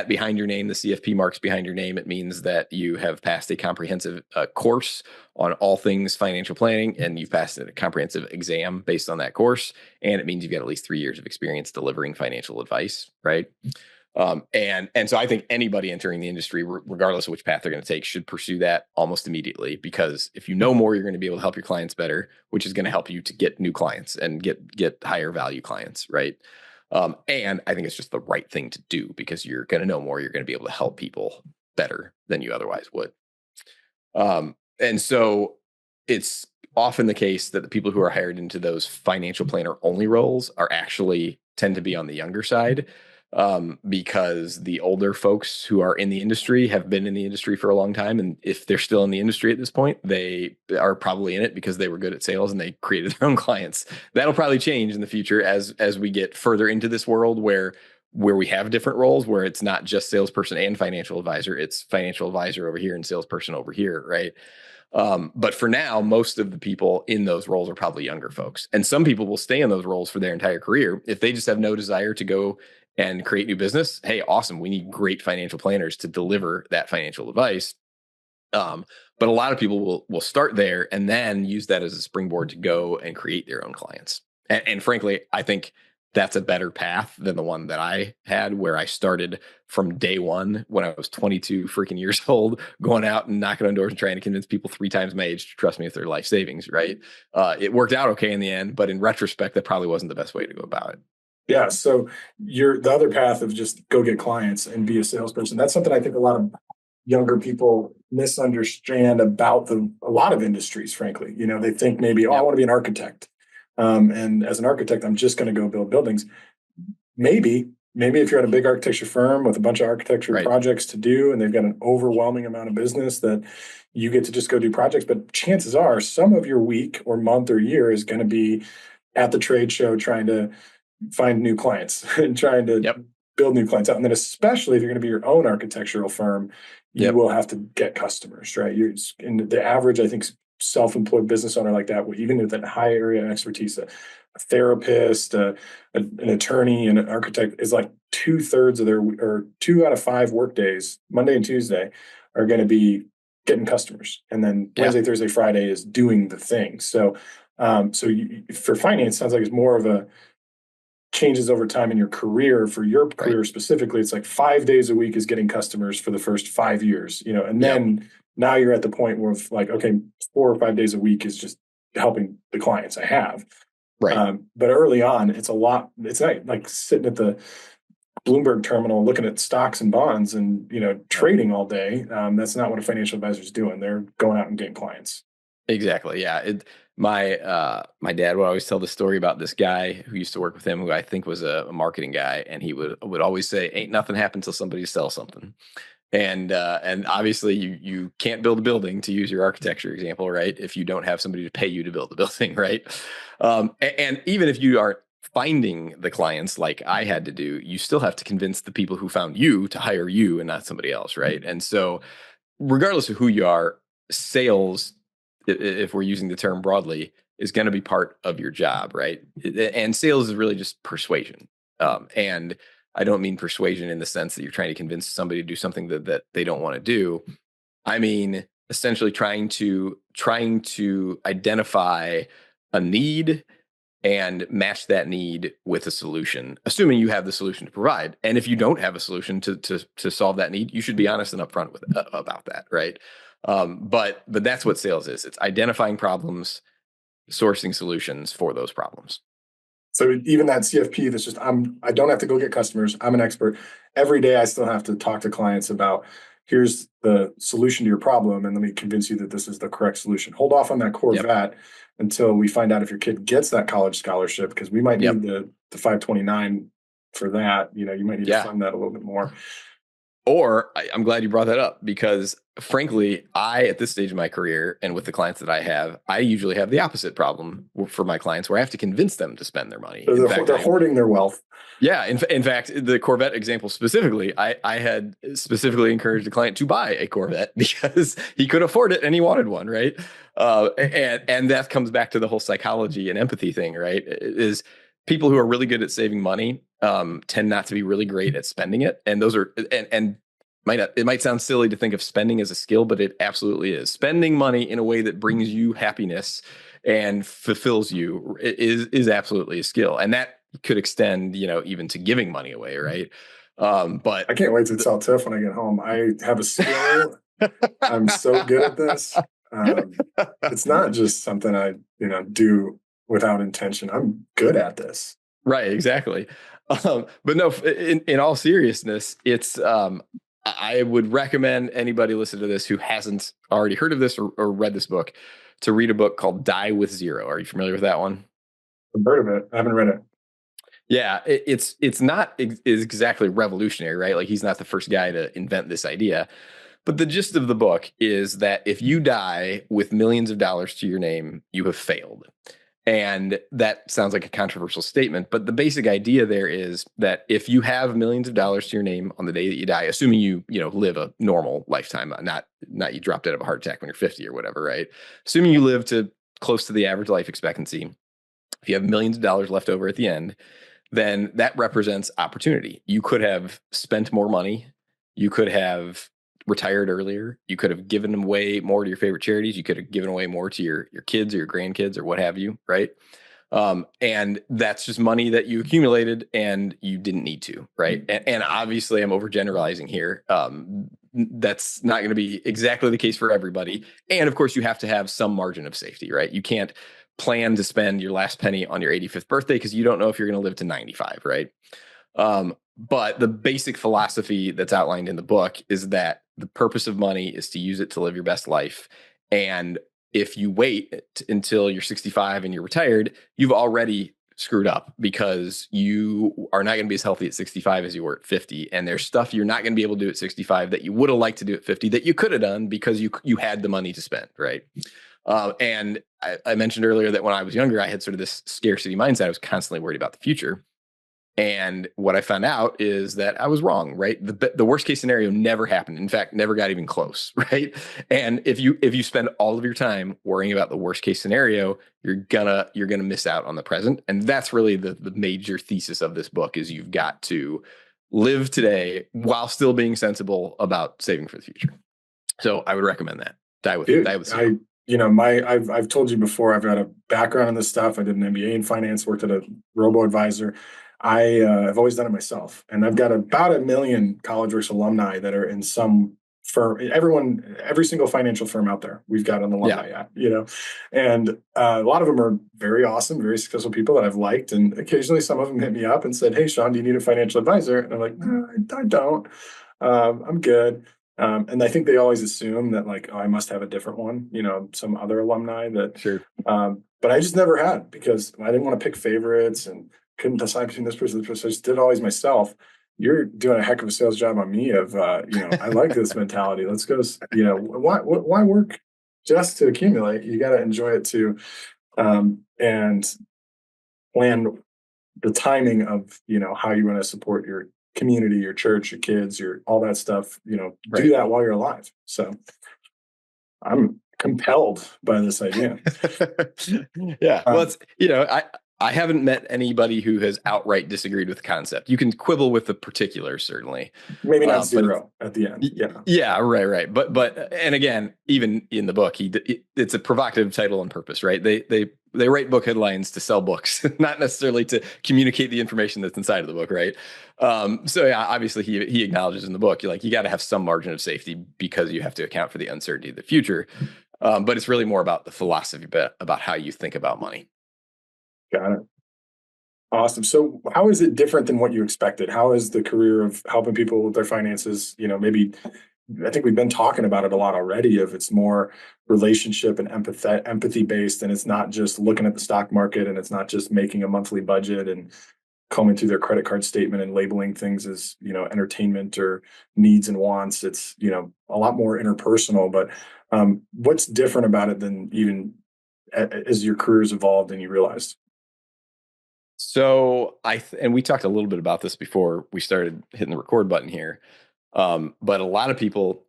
[SPEAKER 1] behind your name, the CFP marks behind your name, it means that you have passed a comprehensive course on all things financial planning, and you've passed a comprehensive exam based on that course, and it means you've got at least 3 years of experience delivering financial advice, right? And so I think anybody entering the industry, regardless of which path they're going to take, should pursue that almost immediately, because if you know more, you're going to be able to help your clients better, which is going to help you to get new clients and get higher value clients, right? And I think it's just the right thing to do, because you're going to know more, you're going to be able to help people better than you otherwise would. And so it's often the case that the people who are hired into those financial planner only roles are actually tend to be on the younger side, because the older folks who are in the industry have been in the industry for a long time. And if they're still in the industry at this point, they are probably in it because they were good at sales and they created their own clients. That'll probably change in the future as we get further into this world where we have different roles, where it's not just salesperson and financial advisor, it's financial advisor over here and salesperson over here, right? But for now, most of the people in those roles are probably younger folks. And some people will stay in those roles for their entire career. If they just have no desire to go and create new business, hey, awesome. We need great financial planners to deliver that financial advice. Um, but a lot of people will start there and then use that as a springboard to go and create their own clients. And frankly, I think that's a better path than the one that I had, where I started from day one when I was 22 freaking years old, going out and knocking on doors and trying to convince people 3 times my age to trust me with their life savings. Right? It worked out okay in the end, but in retrospect, that probably wasn't the best way to go about it.
[SPEAKER 2] Yeah. So the other path of just go get clients and be a salesperson. That's something I think a lot of younger people misunderstand about a lot of industries, frankly. They think maybe, oh, I
[SPEAKER 1] Yep.
[SPEAKER 2] want to be an architect. And as an architect, I'm just going to go build buildings. Maybe if you're at a big architecture firm with a bunch of architecture
[SPEAKER 1] Right.
[SPEAKER 2] projects to do, and they've got an overwhelming amount of business, that you get to just go do projects. But chances are some of your week or month or year is going to be at the trade show trying to find new clients and trying to
[SPEAKER 1] Yep.
[SPEAKER 2] build new clients out. And then especially if you're going to be your own architectural firm, you
[SPEAKER 1] Yep.
[SPEAKER 2] will have to get customers, right? You're in the average, I think, self-employed business owner like that, even with that high area expertise, a therapist, an attorney, and an architect, is like 2/3 of their, or 2 out of 5 work days, Monday and Tuesday, are going to be getting customers. And then
[SPEAKER 1] Yeah.
[SPEAKER 2] Wednesday, Thursday, Friday is doing the thing. So, for finance, it sounds like it's more of a changes over time in your career. For your
[SPEAKER 1] Right.
[SPEAKER 2] career specifically, it's like 5 days a week is getting customers for the first 5 years, and
[SPEAKER 1] Yep.
[SPEAKER 2] then now you're at the point where it's like, okay, 4 or 5 days a week is just helping the clients I have.
[SPEAKER 1] Right.
[SPEAKER 2] But early on, it's a lot. It's not like sitting at the Bloomberg terminal looking at stocks and bonds and
[SPEAKER 1] Nope.
[SPEAKER 2] trading all day. That's not what a financial advisor is doing. They're going out and getting clients.
[SPEAKER 1] Exactly. Yeah. My dad would always tell the story about this guy who used to work with him, who I think was a marketing guy, and he would always say, "Ain't nothing happened till somebody sells something." And obviously you can't build a building, to use your architecture example, right, if you don't have somebody to pay you to build the building, right? And even if you aren't finding the clients like I had to do, you still have to convince the people who found you to hire you and not somebody else, right? And so regardless of who you are, sales, if we're using the term broadly, is going to be part of your job, right? And sales is really just persuasion. And I don't mean persuasion in the sense that you're trying to convince somebody to do something that they don't want to do. I mean essentially trying to identify a need and match that need with a solution, assuming you have the solution to provide. And if you don't have a solution to solve that need, you should be honest and upfront about that, right? But that's what sales is. It's identifying problems, sourcing solutions for those problems.
[SPEAKER 2] So even that CFP, I don't have to go get customers. I'm an expert. Every day I still have to talk to clients about, here's the solution to your problem, and let me convince you that this is the correct solution. Hold off on that
[SPEAKER 1] Yep.
[SPEAKER 2] Corvette until we find out if your kid gets that college scholarship, because we might need
[SPEAKER 1] Yep.
[SPEAKER 2] the 529 for that. You might need to
[SPEAKER 1] Yeah.
[SPEAKER 2] fund that a little bit more.
[SPEAKER 1] Or I'm glad you brought that up, because frankly, at this stage of my career and with the clients that I have, I usually have the opposite problem for my clients, where I have to convince them to spend their money.
[SPEAKER 2] So
[SPEAKER 1] In fact,
[SPEAKER 2] they're hoarding their wealth.
[SPEAKER 1] yeah. In fact, the Corvette example specifically, I had specifically encouraged the client to buy a Corvette because he could afford it and he wanted one, right? And that comes back to the whole psychology and empathy thing, right? Is people who are really good at saving money tend not to be really great at spending it, and those are and it might sound silly to think of spending as a skill, but it absolutely is. Spending money in a way that brings you happiness and fulfills you is absolutely a skill, and that could extend, even to giving money away, right? But
[SPEAKER 2] I can't wait to tell Tiff when I get home. I have a skill. I'm so good at this. It's not just something I, do without intention. I'm good at this.
[SPEAKER 1] right, exactly. But no, in all seriousness, it's I would recommend anybody listen to this who hasn't already heard of this or read this book to read a book called Die with Zero. Are you familiar with that one?
[SPEAKER 2] I've heard of it. I haven't read it.
[SPEAKER 1] Yeah, it's not exactly revolutionary, right? Like, he's not the first guy to invent this idea. But the gist of the book is that if you die with millions of dollars to your name, you have failed. And that sounds like a controversial statement, but the basic idea there is that if you have millions of dollars to your name on the day that you die, assuming you live a normal lifetime, not you dropped dead of a heart attack when you're 50 or whatever, right? Assuming you live to close to the average life expectancy, if you have millions of dollars left over at the end, then that represents opportunity. You could have spent more money. You could have retired earlier. You could have given away more to your favorite charities. You could have given away more to your kids or your grandkids or what have you, right? And that's just money that you accumulated and you didn't need to, right? And obviously, I'm overgeneralizing here. That's not going to be exactly the case for everybody. And of course, you have to have some margin of safety, right? You can't plan to spend your last penny on your 85th birthday because you don't know if you're going to live to 95, right? But the basic philosophy that's outlined in the book is that the purpose of money is to use it to live your best life. And if you wait until you're 65 and you're retired, you've already screwed up because you are not going to be as healthy at 65 as you were at 50. And there's stuff you're not going to be able to do at 65 that you would have liked to do at 50 that you could have done because you had the money to spend, right? And I mentioned earlier that when I was younger, I had sort of this scarcity mindset. I was constantly worried about the future. And what I found out is that I was wrong, right? The worst case scenario never happened. In fact, never got even close, right? And if you spend all of your time worrying about the worst case scenario, you're gonna miss out on the present. And that's really the major thesis of this book is you've got to live today while still being sensible about saving for the future. So I would recommend that. Die with zero.
[SPEAKER 2] I've told you before, I've got a background in this stuff. I did an MBA in finance, worked at a robo advisor. I've always done it myself, and I've got about 1 million CollegeWorks alumni that are in some firm. Every single financial firm out there, we've got an alumni at, and a lot of them are very awesome, very successful people that I've liked, and occasionally some of them hit me up and said, "Hey, Sean, do you need a financial advisor?" And I'm like, "No, I don't. I'm good." And I think they always assume that like, oh, I must have a different one, some other alumni that.
[SPEAKER 1] Sure.
[SPEAKER 2] But I just never had because I didn't want to pick favorites and couldn't decide between this person, this person. I just did it always myself. You're doing a heck of a sales job on me of, I like this mentality. Let's go, why work just to accumulate? You got to enjoy it too. And plan the timing of, how you want to support your community, your church, your kids, your all that stuff,
[SPEAKER 1] Right.
[SPEAKER 2] do that while you're alive. So I'm compelled by this idea.
[SPEAKER 1] Yeah. Well, it's, I haven't met anybody who has outright disagreed with the concept. You can quibble with the particulars, certainly.
[SPEAKER 2] Maybe not zero at the end. Yeah.
[SPEAKER 1] Yeah. Right. But and again, even in the book, it's a provocative title on purpose, right? They write book headlines to sell books, not necessarily to communicate the information that's inside of the book, right? So yeah, obviously he acknowledges in the book, you got to have some margin of safety because you have to account for the uncertainty of the future. But it's really more about the philosophy, about how you think about money.
[SPEAKER 2] Got it. Awesome. So how is it different than what you expected? How is the career of helping people with their finances, maybe I think we've been talking about it a lot already of it's more relationship and empathy based, and it's not just looking at the stock market, and it's not just making a monthly budget and combing through their credit card statement and labeling things as, entertainment or needs and wants. It's, a lot more interpersonal, but what's different about it than even as your career's evolved and you realized?
[SPEAKER 1] So and we talked a little bit about this before we started hitting the record button here. But a lot of people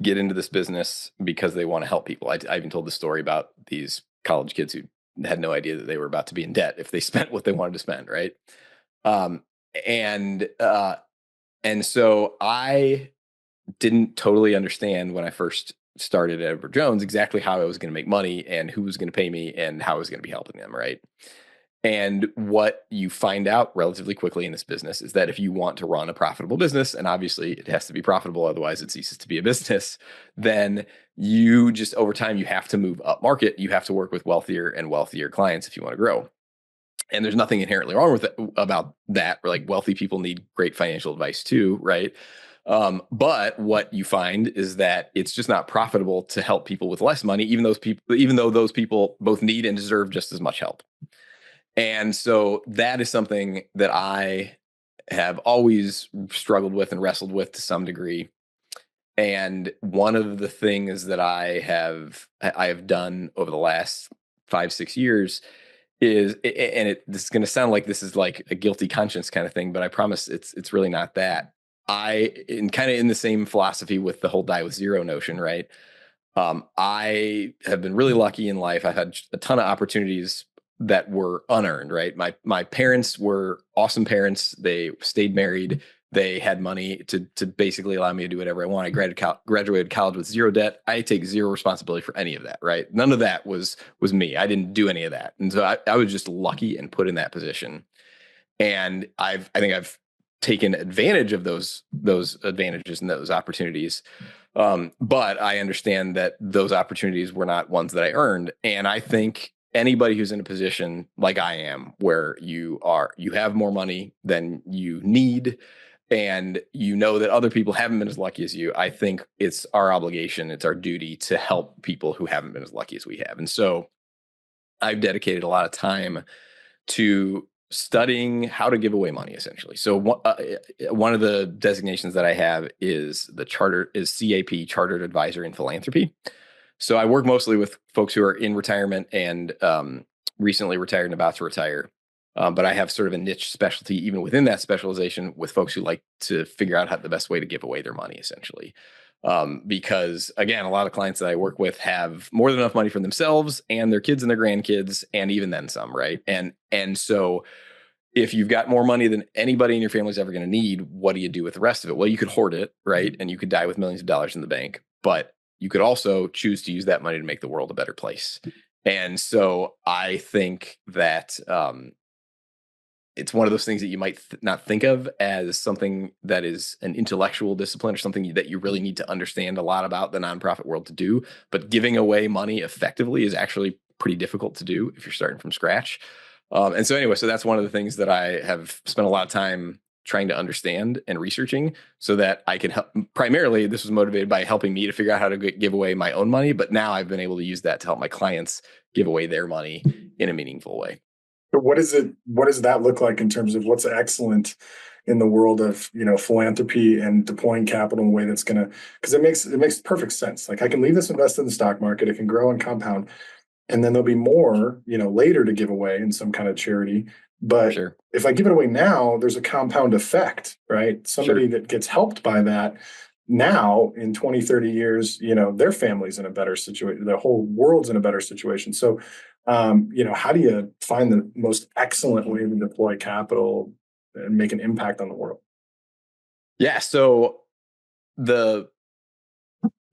[SPEAKER 1] get into this business because they want to help people. I even told the story about these college kids who had no idea that they were about to be in debt if they spent what they wanted to spend, right? Um, and uh, and so I didn't totally understand when I first started at Edward Jones exactly how I was going to make money and who was going to pay me and how I was going to be helping them, right? And what you find out relatively quickly in this business is that if you want to run a profitable business, and obviously it has to be profitable, otherwise it ceases to be a business, then you just over time, you have to move up market. You have to work with wealthier and wealthier clients if you want to grow. And there's nothing inherently wrong with it, about that. Like wealthy people need great financial advice too, right? But what you find is that it's just not profitable to help people with less money, even though those people both need and deserve just as much help. And so that is something that I have always struggled with and wrestled with to some degree. And one of the things that I have done over the last 5-6 years is, this is going to sound like this is like a guilty conscience kind of thing, but I promise it's really not that. In kind of in the same philosophy with the whole die with zero notion, right? I have been really lucky in life. I've had a ton of opportunities that were unearned, right? My parents were awesome parents. They stayed married They had money to basically allow me to do whatever I want. I graduated college with zero debt. I take zero responsibility for any of that, right? None of that was me. I didn't do any of that. And so I was just lucky and put in that position. And I think I've taken advantage of those advantages and those opportunities. But I understand that those opportunities were not ones that I earned. And I think anybody who's in a position like I am, where you have more money than you need, and you know that other people haven't been as lucky as you, I think it's our obligation, it's our duty to help people who haven't been as lucky as we have. And so I've dedicated a lot of time to studying how to give away money, essentially. So one of the designations that I have is CAP, Chartered Advisor in Philanthropy. So I work mostly with folks who are in retirement and recently retired and about to retire. But I have sort of a niche specialty, even within that specialization, with folks who like to figure out how the best way to give away their money, essentially. Because again, a lot of clients that I work with have more than enough money for themselves and their kids and their grandkids, and even then some, right? And so if you've got more money than anybody in your family is ever going to need, what do you do with the rest of it? Well, you could hoard it, right? And you could die with millions of dollars in the bank, but you could also choose to use that money to make the world a better place. And so I think that it's one of those things that you might not think of as something that is an intellectual discipline or something that you really need to understand a lot about the nonprofit world to do. But giving away money effectively is actually pretty difficult to do if you're starting from scratch. And so anyway, so that's one of the things that I have spent a lot of time trying to understand and researching so that I can help. Primarily, this was motivated by helping me to figure out how to give away my own money. But now I've been able to use that to help my clients give away their money in a meaningful way.
[SPEAKER 2] But what does that look like in terms of what's excellent in the world of, philanthropy and deploying capital in a way that's because it makes perfect sense. Like I can leave this invested in the stock market, it can grow and compound, and then there'll be more, later to give away in some kind of charity. But
[SPEAKER 1] Sure.
[SPEAKER 2] If I give it away now, there's a compound effect, right? Somebody
[SPEAKER 1] Sure.
[SPEAKER 2] that gets helped by that now in 20, 30 years, their family's in a better situation. The whole world's in a better situation. So, how do you find the most excellent way to deploy capital and make an impact on the world?
[SPEAKER 1] Yeah. So the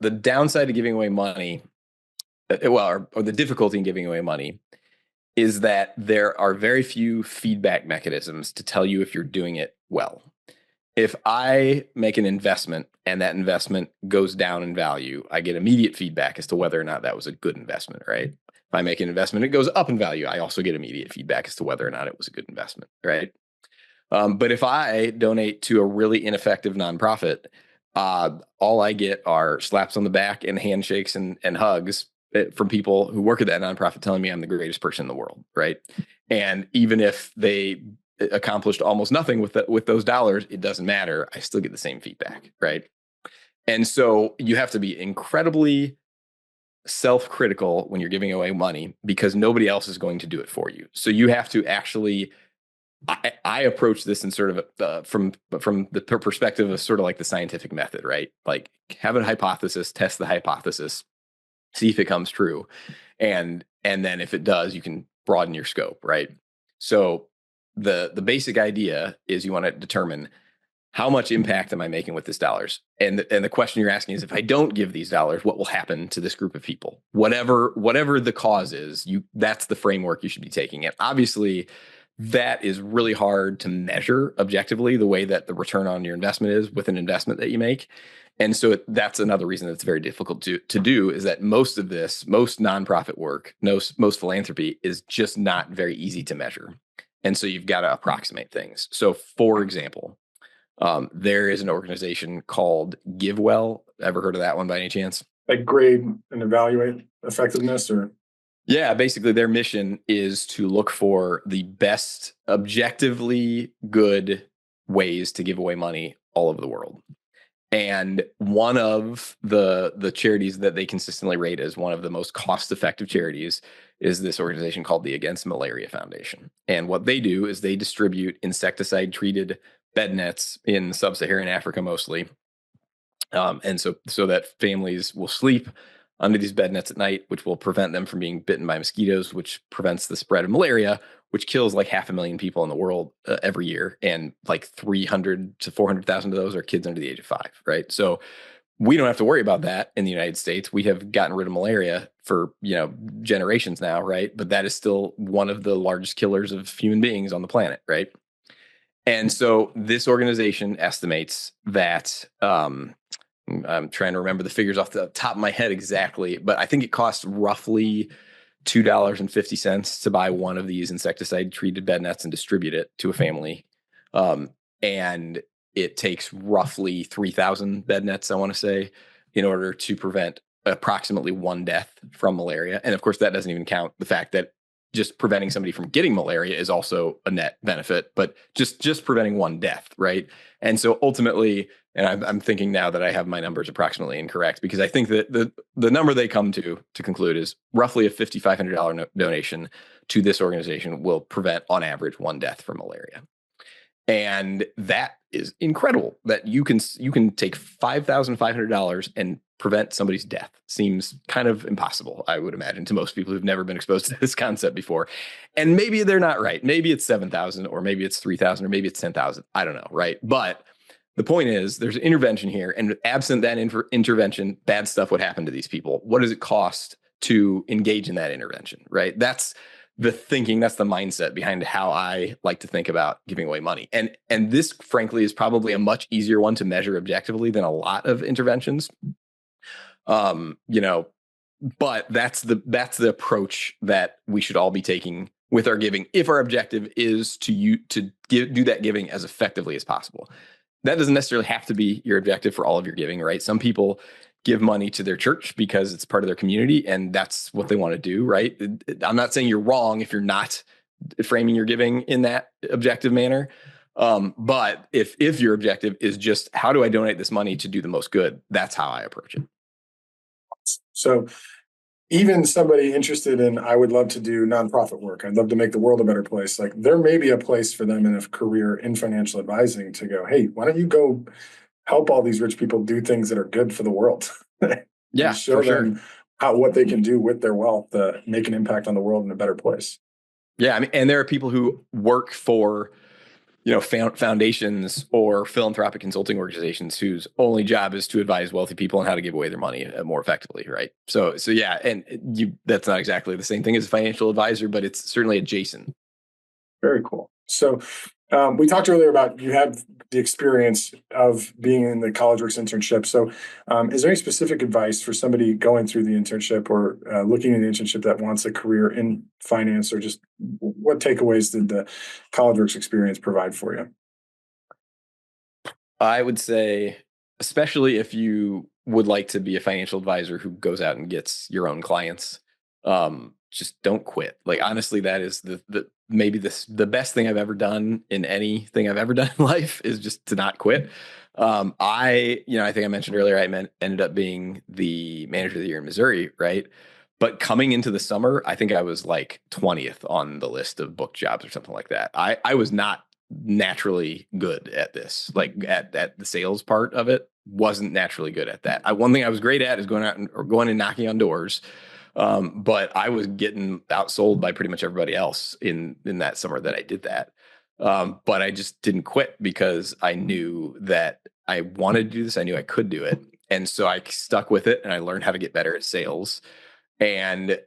[SPEAKER 1] downside to giving away money, or the difficulty in giving away money, is that there are very few feedback mechanisms to tell you if you're doing it well. If I make an investment and that investment goes down in value, I get immediate feedback as to whether or not that was a good investment, right? If I make an investment, it goes up in value, I also get immediate feedback as to whether or not it was a good investment, right? But if I donate to a really ineffective nonprofit, all I get are slaps on the back and handshakes and hugs from people who work at that nonprofit telling me I'm the greatest person in the world, right? And even if they accomplished almost nothing with those dollars, it doesn't matter. I still get the same feedback, right? And so you have to be incredibly self-critical when you're giving away money because nobody else is going to do it for you. So you have to actually. I approach this in sort of from the perspective of sort of like the scientific method, right? Like have a hypothesis, test the hypothesis, see if it comes true, and then if it does, you can broaden your scope, right? So the basic idea is you want to determine how much impact am I making with this dollars, and the question you're asking is if I don't give these dollars, what will happen to this group of people? Whatever the cause is, that's the framework you should be taking. And obviously, that is really hard to measure objectively the way that the return on your investment is with an investment that you make. And so that's another reason that it's very difficult to do is that most nonprofit work, most philanthropy is just not very easy to measure. And so you've got to approximate things. So for example, there is an organization called GiveWell. Ever heard of that one by any chance?
[SPEAKER 2] Like grade and evaluate effectiveness or?
[SPEAKER 1] Yeah, basically their mission is to look for the best objectively good ways to give away money all over the world. And one of the charities that they consistently rate as one of the most cost-effective charities is this organization called the Against Malaria Foundation. And what they do is they distribute insecticide-treated bed nets in sub-Saharan Africa mostly. And so that families will sleep under these bed nets at night, which will prevent them from being bitten by mosquitoes, which prevents the spread of malaria, which kills like 500,000 people in the world every year. And like 300 to 400,000 of those are kids under the age of 5, right? So we don't have to worry about that in the United States. We have gotten rid of malaria for, generations now, right? But that is still one of the largest killers of human beings on the planet, right? And so this organization estimates that I'm trying to remember the figures off the top of my head exactly, but I think it costs roughly $2.50 to buy one of these insecticide treated bed nets and distribute it to a family. And it takes roughly 3,000 bed nets, I want to say, in order to prevent approximately one death from malaria. And of course, that doesn't even count the fact that just preventing somebody from getting malaria is also a net benefit, but just preventing one death, right? And so ultimately, and I'm thinking now that I have my numbers approximately incorrect, because I think that the number they come to conclude is roughly a $5,500 donation to this organization will prevent, on average, one death from malaria. And that is incredible that you can take $5,500 and prevent somebody's death. Seems kind of impossible, I would imagine, to most people who've never been exposed to this concept before. And maybe they're not right. Maybe it's 7,000, or maybe it's 3,000, or maybe it's 10,000. I don't know, right? But the point is, there's an intervention here, and absent that intervention, bad stuff would happen to these people. What does it cost to engage in that intervention, right? That's the thinking, that's the mindset behind how I like to think about giving away money. And this, frankly, is probably a much easier one to measure objectively than a lot of interventions. But that's the approach that we should all be taking with our giving, if our objective is to do that giving as effectively as possible. That doesn't necessarily have to be your objective for all of your giving, right? Some people give money to their church because it's part of their community and that's what they want to do, right? I'm not saying you're wrong if you're not framing your giving in that objective manner. But if your objective is just, how do I donate this money to do the most good? That's how I approach it.
[SPEAKER 2] So even somebody interested in, I would love to do nonprofit work, I'd love to make the world a better place, like there may be a place for them in a career in financial advising to go, hey, why don't you go help all these rich people do things that are good for the world?
[SPEAKER 1] Yeah,
[SPEAKER 2] show them what they can do with their wealth to make an impact on the world in a better place.
[SPEAKER 1] Yeah, I mean, and there are people who work for foundations or philanthropic consulting organizations whose only job is to advise wealthy people on how to give away their money more effectively, right? So yeah, and that's not exactly the same thing as a financial advisor, but it's certainly adjacent.
[SPEAKER 2] Very cool. So we talked earlier about you had the experience of being in the CollegeWorks internship. So is there any specific advice for somebody going through the internship or looking at the internship that wants a career in finance, or just what takeaways did the CollegeWorks experience provide for you?
[SPEAKER 1] I would say, especially if you would like to be a financial advisor who goes out and gets your own clients, just don't quit. Like, honestly, that is maybe the best thing I've ever done in anything I've ever done in life, is just to not quit. I think I mentioned earlier, I ended up being the manager of the year in Missouri, right? But coming into the summer, I think I was like 20th on the list of book jobs or something like that. I was not naturally good at this, like at the sales part of it. Wasn't naturally good at that. One thing I was great at is going out or going and knocking on doors. But I was getting outsold by pretty much everybody else in that summer that I did that. But I just didn't quit because I knew that I wanted to do this. I knew I could do it. And so I stuck with it and I learned how to get better at sales. And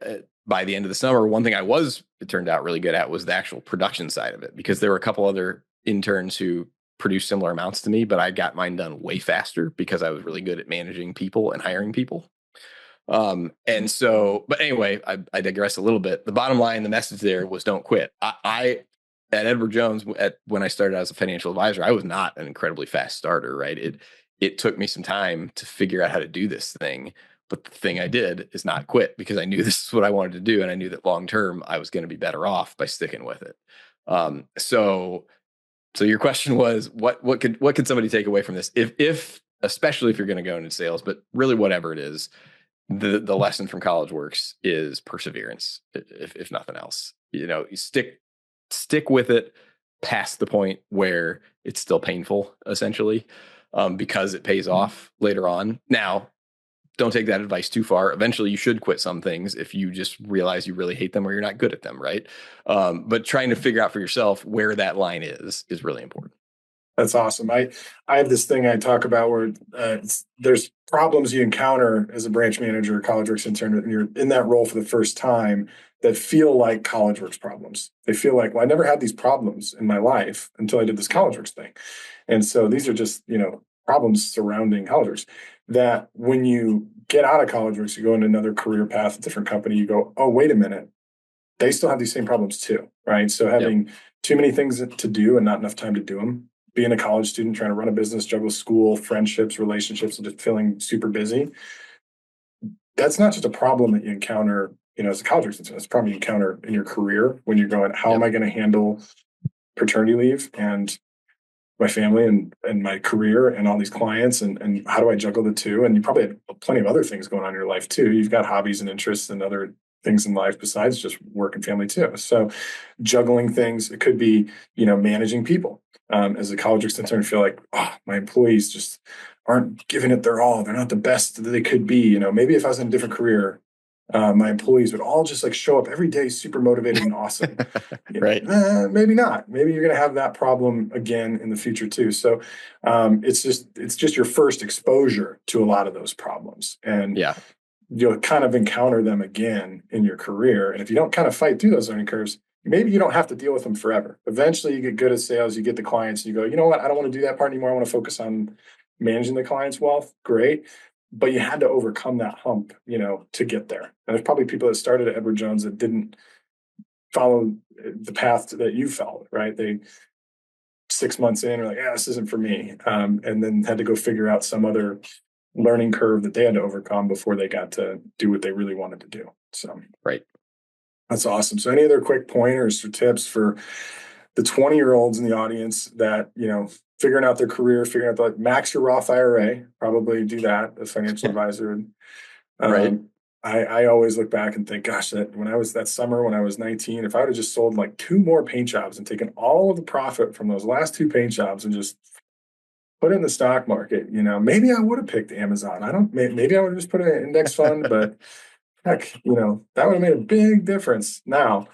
[SPEAKER 1] by the end of the summer, one thing it turned out really good at was the actual production side of it, because there were a couple other interns who produced similar amounts to me, but I got mine done way faster because I was really good at managing people and hiring people. And so, but anyway, I digress a little bit. The bottom line, the message there was, don't quit. I at Edward Jones, when I started as a financial advisor, I was not an incredibly fast starter, right? It took me some time to figure out how to do this thing. But the thing I did is not quit, because I knew this is what I wanted to do. And I knew that long term, I was going to be better off by sticking with it. So your question was, what could somebody take away from this? If especially if you're going to go into sales, but really whatever it is, the lesson from CollegeWorks is perseverance, if nothing else. You stick with it past the point where it's still painful, essentially, because it pays off later on. Now, don't take that advice too far. Eventually, you should quit some things if you just realize you really hate them or you're not good at them, right? But trying to figure out for yourself where that line is really important.
[SPEAKER 2] That's awesome. I have this thing I talk about where there's problems you encounter as a branch manager or college works intern, and you're in that role for the first time that feel like college works problems. They feel like, well, I never had these problems in my life until I did this college works thing. And so these are just, problems surrounding college works that when you get out of college works, you go into another career path, a different company, you go, oh, wait a minute. They still have these same problems too, right? So
[SPEAKER 1] Yep.
[SPEAKER 2] having too many things to do and not enough time to do them, being a college student, trying to run a business, juggle school, friendships, relationships, and just feeling super busy. That's not just a problem that you encounter, as a college student. It's a problem you encounter in your career when you're going, how am
[SPEAKER 1] Yep.
[SPEAKER 2] I going to handle paternity leave and my family and my career and all these clients and how do I juggle the two? And you probably have plenty of other things going on in your life too. You've got hobbies and interests and other things in life besides just work and family too. So juggling things, it could be, managing people. As a college extender, I feel like, my employees just aren't giving it their all. They're not the best that they could be. Maybe if I was in a different career, my employees would all just like show up every day, super motivated and awesome.
[SPEAKER 1] Right.
[SPEAKER 2] Maybe not. Maybe you're going to have that problem again in the future too. So it's just your first exposure to a lot of those problems, and
[SPEAKER 1] Yeah.
[SPEAKER 2] you'll kind of encounter them again in your career. And if you don't kind of fight through those learning curves, maybe you don't have to deal with them forever. Eventually, you get good at sales, you get the clients, and you go, you know what? I don't want to do that part anymore. I want to focus on managing the client's wealth. Great. But you had to overcome that hump, to get there. And there's probably people that started at Edward Jones that didn't follow the path that you followed, right? They 6 months in are like, yeah, this isn't for me. And then had to go figure out some other learning curve that they had to overcome before they got to do what they really wanted to do. So
[SPEAKER 1] Right.
[SPEAKER 2] that's awesome. So any other quick pointers or tips for the 20-year-olds in the audience that, figuring out their career, figuring out like max your Roth IRA, probably do that, a financial advisor.
[SPEAKER 1] Right.
[SPEAKER 2] I always look back and think, gosh, that summer when I was 19, if I would have just sold like 2 more paint jobs and taken all of the profit from those last 2 paint jobs and just put it in the stock market, maybe I would have picked Amazon. Maybe I would have just put it in an index fund, but heck, that would have made a big difference now.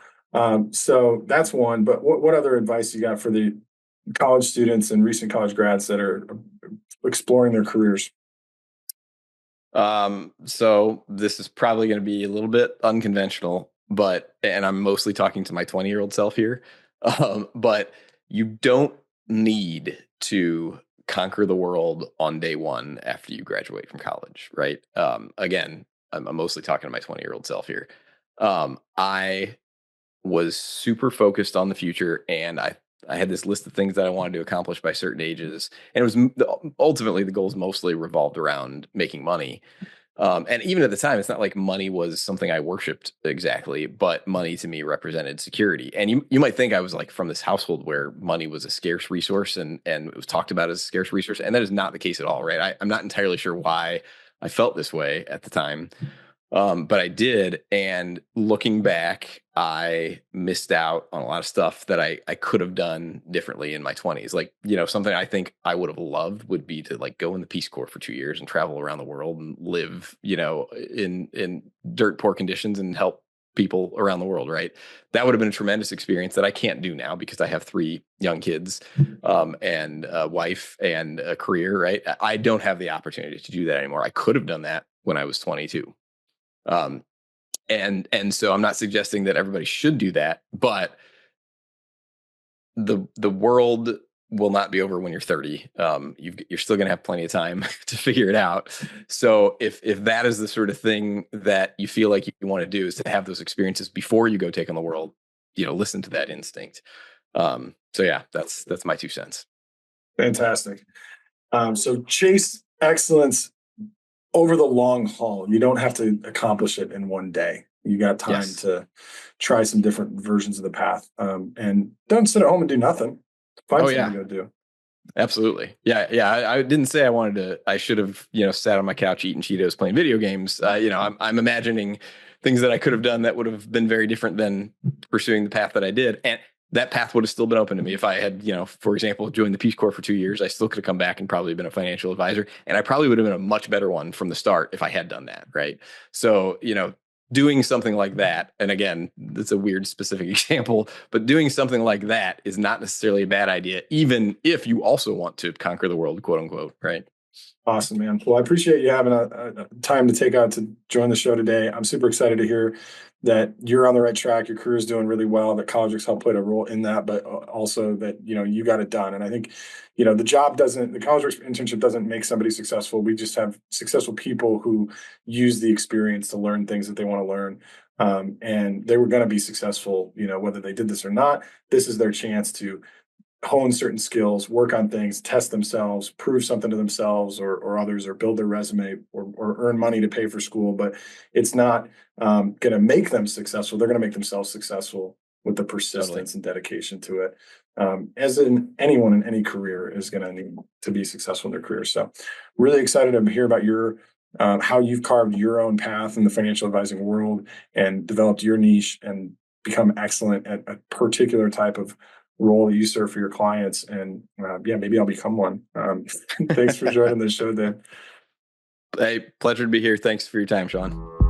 [SPEAKER 2] So that's one. But what other advice you got for the college students and recent college grads that are exploring their careers?
[SPEAKER 1] So this is probably going to be a little bit unconventional, and I'm mostly talking to my 20-year-old self here. But you don't need to conquer the world on day one after you graduate from college, right? Again, I'm mostly talking to my 20-year-old self here. I was super focused on the future, and I had this list of things that I wanted to accomplish by certain ages, and it was ultimately the goals mostly revolved around making money. And even at the time, it's not like money was something I worshipped exactly, but money to me represented security. And you might think I was like from this household where money was a scarce resource and it was talked about as a scarce resource. And that is not the case at all, right? I'm not entirely sure why I felt this way at the time. But I did. And looking back, I missed out on a lot of stuff that I could have done differently in my 20s. Like, something I think I would have loved would be to like go in the Peace Corps for 2 years and travel around the world and live, in dirt poor conditions and help people around the world, right? That would have been a tremendous experience that I can't do now because I have 3 young kids, and a wife and a career, right? I don't have the opportunity to do that anymore. I could have done that when I was 22. And so I'm not suggesting that everybody should do that, but the world will not be over when you're 30. You're still going to have plenty of time to figure it out. So if that is the sort of thing that you feel like you want to do, is to have those experiences before you go take on the world, listen to that instinct. So yeah, that's my 2 cents.
[SPEAKER 2] Fantastic. So chase excellence over the long haul. You don't have to accomplish it in one day. You got time
[SPEAKER 1] Yes.
[SPEAKER 2] to try some different versions of the path. And don't sit at home and do nothing. Find
[SPEAKER 1] Oh
[SPEAKER 2] something
[SPEAKER 1] yeah,
[SPEAKER 2] to go do.
[SPEAKER 1] absolutely. Yeah. I didn't say I should have, sat on my couch eating Cheetos playing video games. I'm imagining things that I could have done that would have been very different than pursuing the path that I did. And that path would have still been open to me if I had, for example, joined the Peace Corps for 2 years. I still could have come back and probably been a financial advisor, and I probably would have been a much better one from the start if I had done that, right? So, doing something like that, and again, that's a weird specific example, but doing something like that is not necessarily a bad idea, even if you also want to conquer the world, quote unquote, right?
[SPEAKER 2] Awesome, man. Well, I appreciate you having a time to take out to join the show today. I'm super excited to hear that you're on the right track. Your career is doing really well. That colleges helped played a role in that, but also that you got it done. And I think the college internship doesn't make somebody successful. We just have successful people who use the experience to learn things that they want to learn. And they were going to be successful, whether they did this or not. This is their chance to hone certain skills, work on things, test themselves, prove something to themselves or others, or build their resume or earn money to pay for school. But it's not going to make them successful. They're going to make themselves successful with the
[SPEAKER 1] Totally.
[SPEAKER 2] persistence and dedication to it. As in anyone in any career is going to need to be successful in their career. So really excited to hear about your how you've carved your own path in the financial advising world and developed your niche and become excellent at a particular type of role that you serve for your clients. And yeah, maybe I'll become one. Thanks for joining the show, Dan.
[SPEAKER 1] Hey, pleasure to be here. Thanks for your time, Sean.